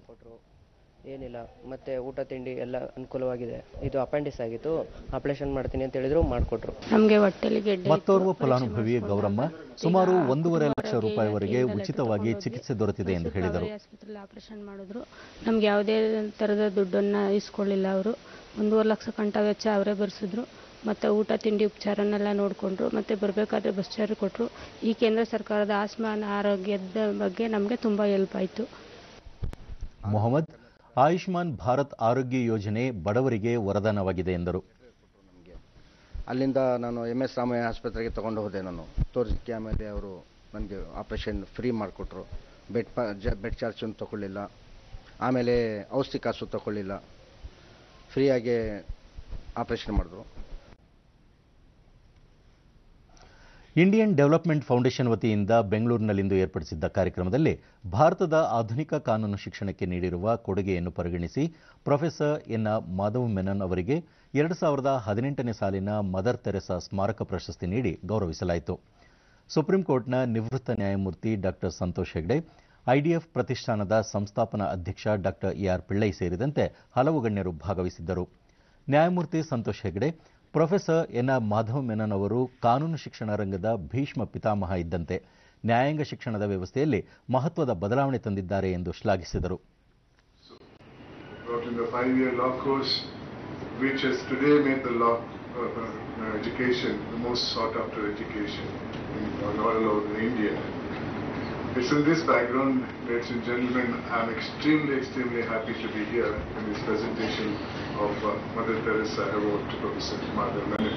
ಏನಿಲ್ಲ, ಮತ್ತೆ ಊಟ ತಿಂಡಿ ಎಲ್ಲ ಅನುಕೂಲವಾಗಿದೆ. ಇದು ಅಪೆಂಡಿಕ್ಸ್ ಆಗಿತ್ತು, ಆಪರೇಷನ್ ಮಾಡ್ತೀನಿ ಅಂತ ಹೇಳಿದ್ರು, ಮಾಡಿಕೊಟ್ರು. ನಮಗೆ ಹೊಟ್ಟೆಲಿ ಗೆಡ್ಡೆ. ಮತ್ತೋರ್ವ ಫಲಾನುಭವಿ ಗೌರಮ್ಮ ಸುಮಾರು 1.5 ಲಕ್ಷ ರೂಪಾಯಿವರೆಗೆ ಉಚಿತವಾಗಿ ಚಿಕಿತ್ಸೆ ದೊರೆತಿದೆ ಎಂದು ಹೇಳಿದರು. ಆಸ್ಪತ್ರೆಯಲ್ಲಿ ಆಪರೇಷನ್ ಮಾಡಿದ್ರು, ನಮ್ಗೆ ಯಾವುದೇ ತರದ ದುಡ್ಡನ್ನ ಇಸ್ಕೊಳ್ಳಿಲ್ಲ. ಅವರು 1.5 ಲಕ್ಷ ಕಂಠ ವೆಚ್ಚ ಅವರೇ ಭರಿಸಿದ್ರು. ಮತ್ತೆ ಊಟ ತಿಂಡಿ ಉಪಚಾರನೆಲ್ಲ ನೋಡಿಕೊಂಡ್ರು. ಮತ್ತೆ ಬರಬೇಕಾದ್ರೆ ಬಸ್ ಚಾರ್ಜ್ ಕೊಟ್ಟರು. ಈ ಕೇಂದ್ರ ಸರ್ಕಾರದ ಆಯುಷ್ಮಾನ್ ಆರೋಗ್ಯದ ಬಗ್ಗೆ ನಮಗೆ ತುಂಬಾ ಹೆಲ್ಪ್ ಆಯಿತು. ಮೊಹಮ್ಮದ್, ಆಯುಷ್ಮಾನ್ ಭಾರತ್ ಆರೋಗ್ಯ ಯೋಜನೆ ಬಡವರಿಗೆ ವರದಾನವಾಗಿದೆ ಎಂದರು. ಅಲ್ಲಿಂದ ನಾನು MS ರಾಮಯ್ಯ ಆಸ್ಪತ್ರೆಗೆ ತಗೊಂಡು ಹೋದೆ. ನಾನು ತೋರಿಸಿಕ್ಕೆ ಆಮೇಲೆ ಅವರು ನನಗೆ ಆಪರೇಷನ್ ಫ್ರೀ ಮಾಡಿಕೊಟ್ರು. ಬೆಡ್ ಚಾರ್ಜನ್ನು ತಗೊಳ್ಳಿಲ್ಲ, ಆಮೇಲೆ ಔಷಧಿ ಕಾಸು ತಗೊಳ್ಳಿಲ್ಲ, ಫ್ರೀಯಾಗಿ ಆಪರೇಷನ್ ಮಾಡಿದ್ರು. ಇಂಡಿಯನ್ ಡೆವಲಪ್ಮೆಂಟ್ ಫೌಂಡೇಶನ್ ವತಿಯಿಂದ ಬೆಂಗಳೂರಿನಲ್ಲಿಂದು ಏರ್ಪಡಿಸಿದ್ದ ಕಾರ್ಯಕ್ರಮದಲ್ಲಿ ಭಾರತದ ಆಧುನಿಕ ಕಾನೂನು ಶಿಕ್ಷಣಕ್ಕೆ ನೀಡಿರುವ ಕೊಡುಗೆಯನ್ನು ಪರಿಗಣಿಸಿ ಪ್ರೊಫೆಸರ್ ಎನ್.ಆರ್. ಮಾಧವ್ ಮೆನನ್ ಅವರಿಗೆ 2018ನೇ ಸಾಲಿನ ಮದರ್ ತೆರೆಸಾ ಸ್ಮಾರಕ ಪ್ರಶಸ್ತಿ ನೀಡಿ ಗೌರವಿಸಲಾಯಿತು. ಸುಪ್ರೀಂ ಕೋರ್ಟ್ನ ನಿವೃತ್ತ ನ್ಯಾಯಮೂರ್ತಿ ಡಾಕ್ಟರ್ ಸಂತೋಷ್ ಹೆಗ್ಡೆ, ಐಡಿಎಫ್ ಪ್ರತಿಷ್ಠಾನದ ಸಂಸ್ಥಾಪನಾ ಅಧ್ಯಕ್ಷ ಡಾಕ್ಟರ್ ಎ.ಆರ್. ಪಿಳ್ಳೈ ಸೇರಿದಂತೆ ಹಲವು ಗಣ್ಯರು ಭಾಗವಹಿಸಿದ್ದರು. ನ್ಯಾಯಮೂರ್ತಿ ಸಂತೋಷ್ ಹೆಗ್ಡೆ, ಪ್ರೊಫೆಸರ್ ಎನ್.ಆರ್. ಮಾಧವ್ ಮೆನನ್ ಅವರು ಕಾನೂನು ಶಿಕ್ಷಣ ರಂಗದ ಭೀಷ್ಮ ಪಿತಾಮಹ ಇದ್ದಂತೆ ನ್ಯಾಯಾಂಗ ಶಿಕ್ಷಣದ ವ್ಯವಸ್ಥೆಯಲ್ಲಿ ಮಹತ್ವದ ಬದಲಾವಣೆ ತಂದಿದ್ದಾರೆ ಎಂದು ಶ್ಲಾಘಿಸಿದರು. which has today made the law education the most sought after education all over India. It's in this background, ladies and gentlemen, I'm extremely happy to be here in this presentation of Mother Teresa Award to Professor Madhav Menon.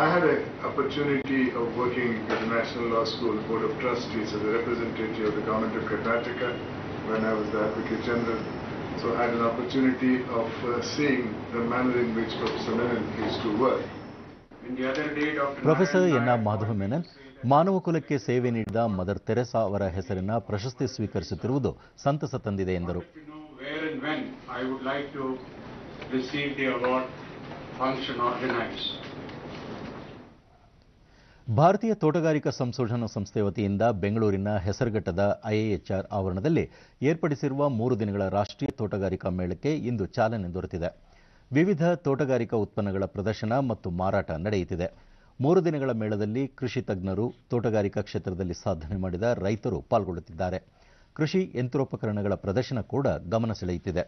I had an opportunity of working with the National Law School Board of Trustees as a representative of the Government of Karnataka when I was the Advocate General. So I had an opportunity of seeing the manner in which Professor Menon used to work. Professor N R. Madhav Menon ಮಾನವ ಕುಲಕ್ಕೆ ಸೇವೆ ನೀಡಿದ mother Theresa ಅವರ ಹೆಸರಿನ ಪ್ರಶಸ್ತಿ ಸ್ವೀಕರಿಸುತ್ತಿರುವುದು ಸಂತಸ ತಂದಿದೆ ಎಂದರು. ಭಾರತೀಯ ತೋಟಗಾರಿಕಾ ಸಂಶೋಧನಾ ಸಂಸ್ಥೆ ವತಿಯಿಂದ ಬೆಂಗಳೂರಿನ ಹೆಸರುಘಟ್ಟದ IIHR ಆವರಣದಲ್ಲಿ ಏರ್ಪಡಿಸಿರುವ 3 ದಿನಗಳ ರಾಷ್ಟ್ರೀಯ ತೋಟಗಾರಿಕಾ ಮೇಳಕ್ಕೆ ಇಂದು ಚಾಲನೆ ದೊರೆತಿದೆ. ವಿವಿಧ ತೋಟಗಾರಿಕಾ ಉತ್ಪನ್ನಗಳ ಪ್ರದರ್ಶನ ಮತ್ತು ಮಾರಾಟ ನಡೆಯುತ್ತಿದೆ. 3 ದಿನಗಳ ಮೇಳದಲ್ಲಿ ಕೃಷಿ ತಜ್ಞರು, ತೋಟಗಾರಿಕಾ ಕ್ಷೇತ್ರದಲ್ಲಿ ಸಾಧನೆ ಮಾಡಿದ ರೈತರು ಪಾಲ್ಗೊಳ್ಳುತ್ತಿದ್ದಾರೆ. ಕೃಷಿ ಯಂತ್ರೋಪಕರಣಗಳ ಪ್ರದರ್ಶನ ಕೂಡ ಗಮನ ಸೆಳೆಯುತ್ತಿದೆ.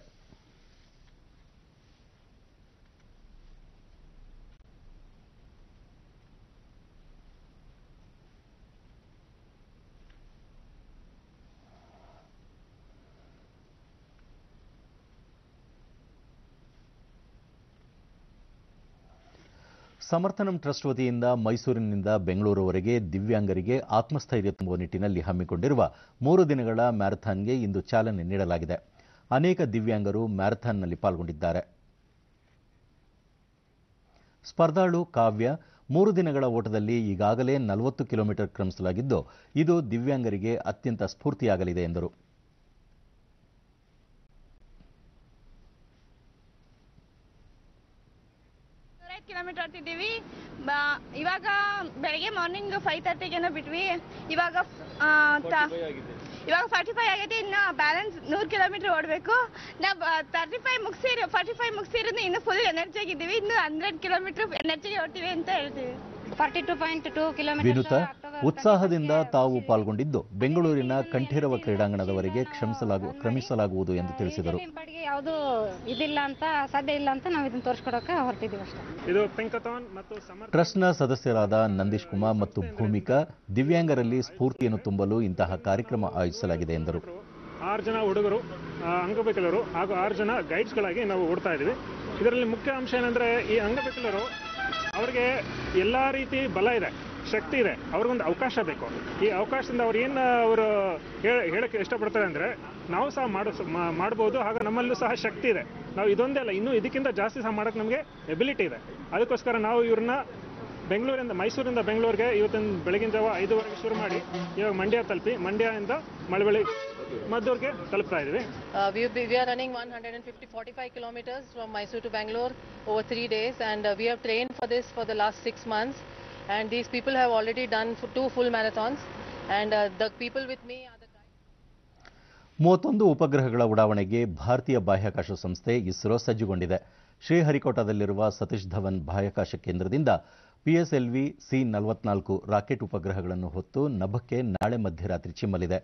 ಸಮರ್ಥನಂ ಟ್ರಸ್ಟ್ ವತಿಯಿಂದ ಮೈಸೂರಿನಿಂದ ಬೆಂಗಳೂರುವರೆಗೆ ದಿವ್ಯಾಂಗರಿಗೆ ಆತ್ಮಸ್ಥೈರ್ಯ ತುಂಬುವ ನಿಟ್ಟಿನಲ್ಲಿ ಹಮ್ಮಿಕೊಂಡಿರುವ 3 ದಿನಗಳ ಮ್ಯಾರಥಾನ್ಗೆ ಇಂದು ಚಾಲನೆ ನೀಡಲಾಗಿದೆ. ಅನೇಕ ದಿವ್ಯಾಂಗರು ಮ್ಯಾರಥಾನ್ನಲ್ಲಿ ಪಾಲ್ಗೊಂಡಿದ್ದಾರೆ. ಸ್ಪರ್ಧಾಳು ಕಾವ್ಯ 3 ದಿನಗಳ ಓಟದಲ್ಲಿ ಈಗಾಗಲೇ 40 ಕಿಲೋಮೀಟರ್ ಕ್ರಮಿಸಲಾಗಿದ್ದು, ಇದು ದಿವ್ಯಾಂಗರಿಗೆ ಅತ್ಯಂತ ಸ್ಫೂರ್ತಿಯಾಗಲಿದೆ ಎಂದರು. ಕಿಲೋಮೀಟರ್ ಓಡ್ತಿದ್ದೀವಿ. ಇವಾಗ ಬೆಳಗ್ಗೆ ಮಾರ್ನಿಂಗ್ 5:30ಗೆನೋ ಬಿಟ್ವಿ. ಇವಾಗ 45 ಆಗೈತೆ. ಇನ್ನು ಬ್ಯಾಲೆನ್ಸ್ 100 ಕಿಲೋಮೀಟರ್ ಓಡಬೇಕು. ನಾವು 45 ಮುಗಿಸಿರೋದು ಇನ್ನು ಫುಲ್ ಎನರ್ಜಿ ಆಗಿದ್ದೀವಿ. ಇನ್ನು 100 ಕಿಲೋಮೀಟರ್ ಎನರ್ಜಿ ಓಡ್ತೀವಿ ಅಂತ ಹೇಳ್ತೀವಿ. 42.2 ಕಿಲೋಮೀಟರ್. ವಿನುತಾ ಉತ್ಸಾಹದಿಂದ ತಾವು ಪಾಲ್ಗೊಂಡಿದ್ದು ಬೆಂಗಳೂರಿನ ಕಂಠೀರವ ಕ್ರೀಡಾಂಗಣದವರೆಗೆ ಕ್ರಮಿಸಲಾಗುವುದು ಎಂದು ತಿಳಿಸಿದರು. ಯಾವುದು ಇದಿಲ್ಲ ಅಂತ ಸಾಧ್ಯ ಇಲ್ಲ ಅಂತ ನಾವು ಇದನ್ನು ತೋರಿಸ್ಕೊಡೋಕೆ ಹೊರಟಿದ್ದೀವಿ ಅಷ್ಟೇ. ಇದು ಪಿಂಕಥಾನ್ ಮತ್ತು ಟ್ರಸ್ಟ್ನ ಸದಸ್ಯರಾದ ನಂದೀಶ್ ಕುಮಾರ್ ಮತ್ತು ಭೂಮಿಕಾ ದಿವ್ಯಾಂಗರಲ್ಲಿ ಸ್ಫೂರ್ತಿಯನ್ನು ತುಂಬಲು ಇಂತಹ ಕಾರ್ಯಕ್ರಮ ಆಯೋಜಿಸಲಾಗಿದೆ ಎಂದರು. 6 ಜನ ಹುಡುಗರು ಅಂಗವಿಕಲರು ಹಾಗೂ 6 ಜನ ಗೈಡ್ಸ್ಗಳಾಗಿ ನಾವು ಓಡ್ತಾ ಇದ್ದೀವಿ. ಇದರಲ್ಲಿ ಮುಖ್ಯ ಅಂಶ ಏನಂದ್ರೆ, ಈ ಅಂಗವಿಕಲರು ಅವರಿಗೆ ಎಲ್ಲ ರೀತಿ ಬಲ ಇದೆ, ಶಕ್ತಿ ಇದೆ, ಅವ್ರಿಗೊಂದು ಅವಕಾಶ ಬೇಕು. ಈ ಅವಕಾಶದಿಂದ ಅವ್ರು ಅವರು ಹೇಳಕ್ಕೆ ಇಷ್ಟಪಡ್ತಾರೆ ಅಂದರೆ, ನಾವು ಸಹ ಮಾಡ್ಬೋದು, ಹಾಗೂ ನಮ್ಮಲ್ಲೂ ಸಹ ಶಕ್ತಿ ಇದೆ. ನಾವು ಇದೊಂದೇ ಅಲ್ಲ, ಇನ್ನೂ ಇದಕ್ಕಿಂತ ಜಾಸ್ತಿ ಸಹ ಮಾಡೋಕ್ಕೆ ನಮಗೆ ಎಬಿಲಿಟಿ ಇದೆ. ಅದಕ್ಕೋಸ್ಕರ ನಾವು ಇವ್ರನ್ನ ಮೈಸೂರಿಂದ ಬೆಂಗಳೂರಿಗೆ ಇವತ್ತಿನ ಬೆಳಗಿನ ಜಾವ 5:00 ಶುರು ಮಾಡಿ ಇವಾಗ ಮಂಡ್ಯ ತಲುಪಿ, ಮಂಡ್ಯದಿಂದ ಮಳವಳ್ಳಿ ಮದ್ದೂರ್ಗೆ ತಲುಪ್ತಾ ಇದ್ದೀವಿ. We are running 45 kilometers from Mysore to Bangalore over 3 days, and we have trained for this for the last 6 months, and these people have already done 2 full marathons, and the people with me are the 31 ಉಪಗ್ರಹಗಳ ಉಡಾವಣೆಗೆ ಭಾರತೀಯ ಬಾಹ್ಯಾಕಾಶ ಸಂಸ್ಥೆ ಇಸ್ರೋ ಸಜ್ಜುಗೊಂಡಿದೆ. ಶ್ರೀಹರಿಕೋಟಾದಲ್ಲಿರುವ ಸತೀಶ್ ಧವನ್ ಬಾಹ್ಯಾಕಾಶ ಕೇಂದ್ರದಿಂದ PSLV C-44 rocket ಉಪಗ್ರಹಗಳನ್ನು ಹೊತ್ತು ನಭಕ್ಕೆ ನಾಳೆ ಮಧ್ಯರಾತ್ರಿ ಚಿಮ್ಮಲಿದೆ.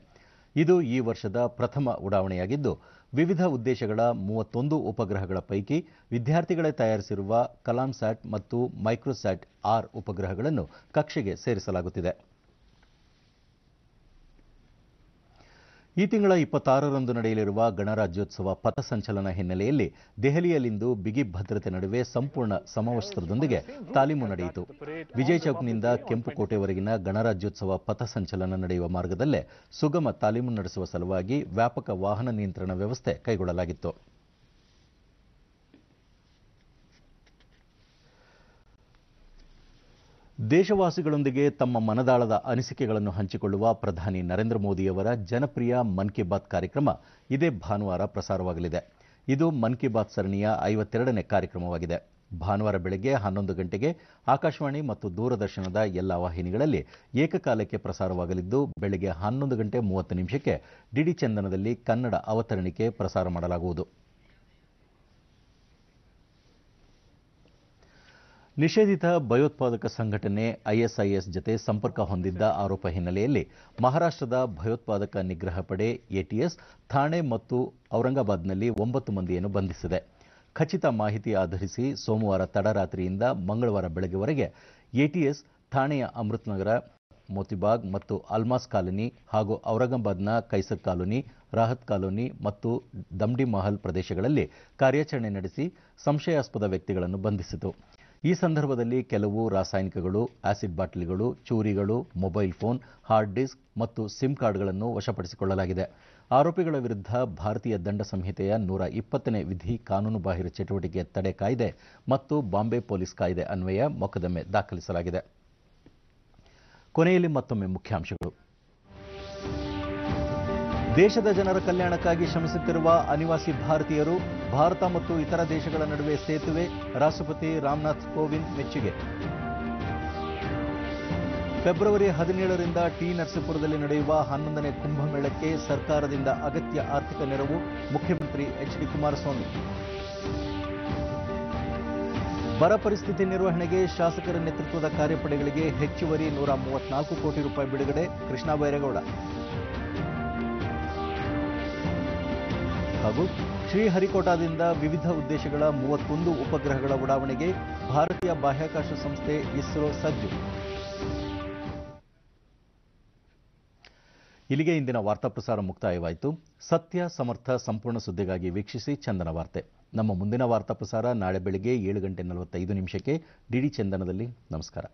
ಇದು ಈ ವರ್ಷದ ಪ್ರಥಮ ಉಡಾವಣೆಯಾಗಿದ್ದು, ವಿವಿಧ ಉದ್ದೇಶಗಳ 31 ಉಪಗ್ರಹಗಳ ಪೈಕಿ ವಿದ್ಯಾರ್ಥಿಗಳೇ ತಯಾರಿಸಿರುವ ಕಲಾಂಸ್ಯಾಟ್ ಮತ್ತು ಮೈಕ್ರೋಸ್ಯಾಟ್ R ಉಪಗ್ರಹಗಳನ್ನು ಕಕ್ಷೆಗೆ ಸೇರಿಸಲಾಗುತ್ತಿದೆ. ಈ ತಿಂಗಳ 26ರಂದು ನಡೆಯಲಿರುವ ಗಣರಾಜ್ಯೋತ್ಸವ ಪಥಸಂಚಲನ ಹಿನ್ನೆಲೆಯಲ್ಲಿ ದೆಹಲಿಯಲ್ಲಿಂದು ಬಿಗಿ ಭದ್ರತೆ ನಡುವೆ ಸಂಪೂರ್ಣ ಸಮವಸ್ತ್ರದೊಂದಿಗೆ ತಾಲೀಮು ನಡೆಯಿತು. ವಿಜಯ್ ಚೌಕ್ನಿಂದ ಕೆಂಪುಕೋಟೆವರೆಗಿನ ಗಣರಾಜ್ಯೋತ್ಸವ ಪಥಸಂಚಲನ ನಡೆಯುವ ಮಾರ್ಗದಲ್ಲೇ ಸುಗಮ ತಾಲೀಮು ನಡೆಸುವ ಸಲುವಾಗಿ ವ್ಯಾಪಕ ವಾಹನ ನಿಯಂತ್ರಣ ವ್ಯವಸ್ಥೆ ಕೈಗೊಳ್ಳಲಾಗಿತ್ತು. ದೇಶವಾಸಿಗಳೊಂದಿಗೆ ತಮ್ಮ ಮನದಾಳದ ಅನಿಸಿಕೆಗಳನ್ನು ಹಂಚಿಕೊಳ್ಳುವ ಪ್ರಧಾನಿ ನರೇಂದ್ರ ಮೋದಿಯವರ ಜನಪ್ರಿಯ ಮನ್ ಕಿ ಬಾತ್ ಕಾರ್ಯಕ್ರಮ ಇದೇ ಭಾನುವಾರ ಪ್ರಸಾರವಾಗಲಿದೆ. ಇದು ಮನ್ ಕಿ ಬಾತ್ ಸರಣಿಯ 52ನೇ ಕಾರ್ಯಕ್ರಮವಾಗಿದೆ. ಭಾನುವಾರ ಬೆಳಗ್ಗೆ 11 ಗಂಟೆಗೆ ಆಕಾಶವಾಣಿ ಮತ್ತು ದೂರದರ್ಶನದ ಎಲ್ಲ ವಾಹಿನಿಗಳಲ್ಲಿ ಏಕಕಾಲಕ್ಕೆ ಪ್ರಸಾರವಾಗಲಿದ್ದು, ಬೆಳಗ್ಗೆ 11:30 ಡಿಡಿ ಚಂದನದಲ್ಲಿ ಕನ್ನಡ ಅವತರಣಿಕೆ ಪ್ರಸಾರ ಮಾಡಲಾಗುವುದು. ನಿಷೇಧಿತ ಭಯೋತ್ಪಾದಕ ಸಂಘಟನೆ ISIS ಜತೆ ಸಂಪರ್ಕ ಹೊಂದಿದ್ದ ಆರೋಪ ಹಿನ್ನೆಲೆಯಲ್ಲಿ ಮಹಾರಾಷ್ಟ್ರದ ಭಯೋತ್ಪಾದಕ ನಿಗ್ರಹ ಪಡೆ ATS ಥಾಣೆ ಮತ್ತು ಔರಂಗಾಬಾದ್ನಲ್ಲಿ 9 ಮಂದಿಯನ್ನು ಬಂಧಿಸಿದೆ. ಖಚಿತ ಮಾಹಿತಿ ಆಧರಿಸಿ ಸೋಮವಾರ ತಡರಾತ್ರಿಯಿಂದ ಮಂಗಳವಾರ ಬೆಳಗ್ಗೆವರೆಗೆ ATS ಥಾಣೆಯ ಅಮೃತನಗರ, ಮೋತಿಬಾಗ್ ಮತ್ತು ಅಲ್ಮಾಸ್ ಕಾಲೋನಿ ಹಾಗೂ ಔರಂಗಾಬಾದ್ನ ಕೈಸರ್ ಕಾಲೋನಿ, ರಾಹತ್ ಕಾಲೋನಿ ಮತ್ತು ದಂಡಿ ಮಹಲ್ ಪ್ರದೇಶಗಳಲ್ಲಿ ಕಾರ್ಯಾಚರಣೆ ನಡೆಸಿ ಸಂಶಯಾಸ್ಪದ ವ್ಯಕ್ತಿಗಳನ್ನು ಬಂಧಿಸಿತು. ಈ ಸಂದರ್ಭದಲ್ಲಿ ಕೆಲವು ರಾಸಾಯನಿಕಗಳು, ಆಸಿಡ್ ಬಾಟಲಿಗಳು, ಚೂರಿಗಳು, ಮೊಬೈಲ್ ಫೋನ್, ಹಾರ್ಡ್ ಡಿಸ್ಕ್ ಮತ್ತು ಸಿಮ್ ಕಾರ್ಡ್ಗಳನ್ನು ವಶಪಡಿಸಿಕೊಳ್ಳಲಾಗಿದೆ. ಆರೋಪಿಗಳ ವಿರುದ್ಧ ಭಾರತೀಯ ದಂಡ ಸಂಹಿತೆಯ 120ನೇ ವಿಧಿ ಕಾನೂನುಬಾಹಿರ ಚಟುವಟಿಕೆ ತಡೆ ಕಾಯ್ದೆ ಮತ್ತು ಬಾಂಬೆ ಪೊಲೀಸ್ ಕಾಯ್ದೆ ಅನ್ವಯ ಮೊಕದ್ದಮೆ ದಾಖಲಿಸಲಾಗಿದೆ. ಕೊನೆಯಲ್ಲಿ ಮತ್ತೊಮ್ಮೆ ಮುಖ್ಯಾಂಶಗಳು. ದೇಶದ ಜನರ ಕಲ್ಯಾಣಕ್ಕಾಗಿ ಶ್ರಮಿಸುತ್ತಿರುವ ಅನಿವಾಸಿ ಭಾರತೀಯರು, ಭಾರತ ಮತ್ತು ಇತರ ದೇಶಗಳ ನಡುವೆ ಸೇತುವೆ, ರಾಷ್ಟ್ರಪತಿ ರಾಮನಾಥ್ ಕೋವಿಂದ್ ಮೆಚ್ಚುಗೆ. ಫೆಬ್ರವರಿ 17ರಿಂದ ಟಿ ನರಸೀಪುರದಲ್ಲಿ ನಡೆಯುವ 11ನೇ ಕುಂಭಮೇಳಕ್ಕೆ ಸರ್ಕಾರದಿಂದ ಅಗತ್ಯ ಆರ್ಥಿಕ ನೆರವು, ಮುಖ್ಯಮಂತ್ರಿ HD ಕುಮಾರಸ್ವಾಮಿ. ಬರ ಪರಿಸ್ಥಿತಿ ನಿರ್ವಹಣೆಗೆ ಶಾಸಕರ ನೇತೃತ್ವದ ಕಾರ್ಯಪಡೆಗಳಿಗೆ ಹೆಚ್ಚುವರಿ 134 ಕೋಟಿ ರೂಪಾಯಿ ಬಿಡುಗಡೆ, ಕೃಷ್ಣ ಬೈರೇಗೌಡ. ಹಾಗೂ ಶ್ರೀಹರಿಕೋಟಾದಿಂದ ವಿವಿಧ ಉದ್ದೇಶಗಳ 31 ಉಪಗ್ರಹಗಳ ಉಡಾವಣೆಗೆ ಭಾರತೀಯ ಬಾಹ್ಯಾಕಾಶ ಸಂಸ್ಥೆ ಇಸ್ರೋ ಸಜ್ಜು. ಇಲ್ಲಿಗೆ ಇಂದಿನ ವಾರ್ತಾ ಪ್ರಸಾರ ಮುಕ್ತಾಯವಾಯಿತು. ಸತ್ಯ, ಸಮರ್ಥ, ಸಂಪೂರ್ಣ ಸುದ್ದಿಗಾಗಿ ವೀಕ್ಷಿಸಿ ಚಂದನ ವಾರ್ತೆ. ನಮ್ಮ ಮುಂದಿನ ವಾರ್ತಾ ಪ್ರಸಾರ ನಾಳೆ ಬೆಳಗ್ಗೆ 7:45 ಡಿಡಿ ಚಂದನದಲ್ಲಿ. ನಮಸ್ಕಾರ.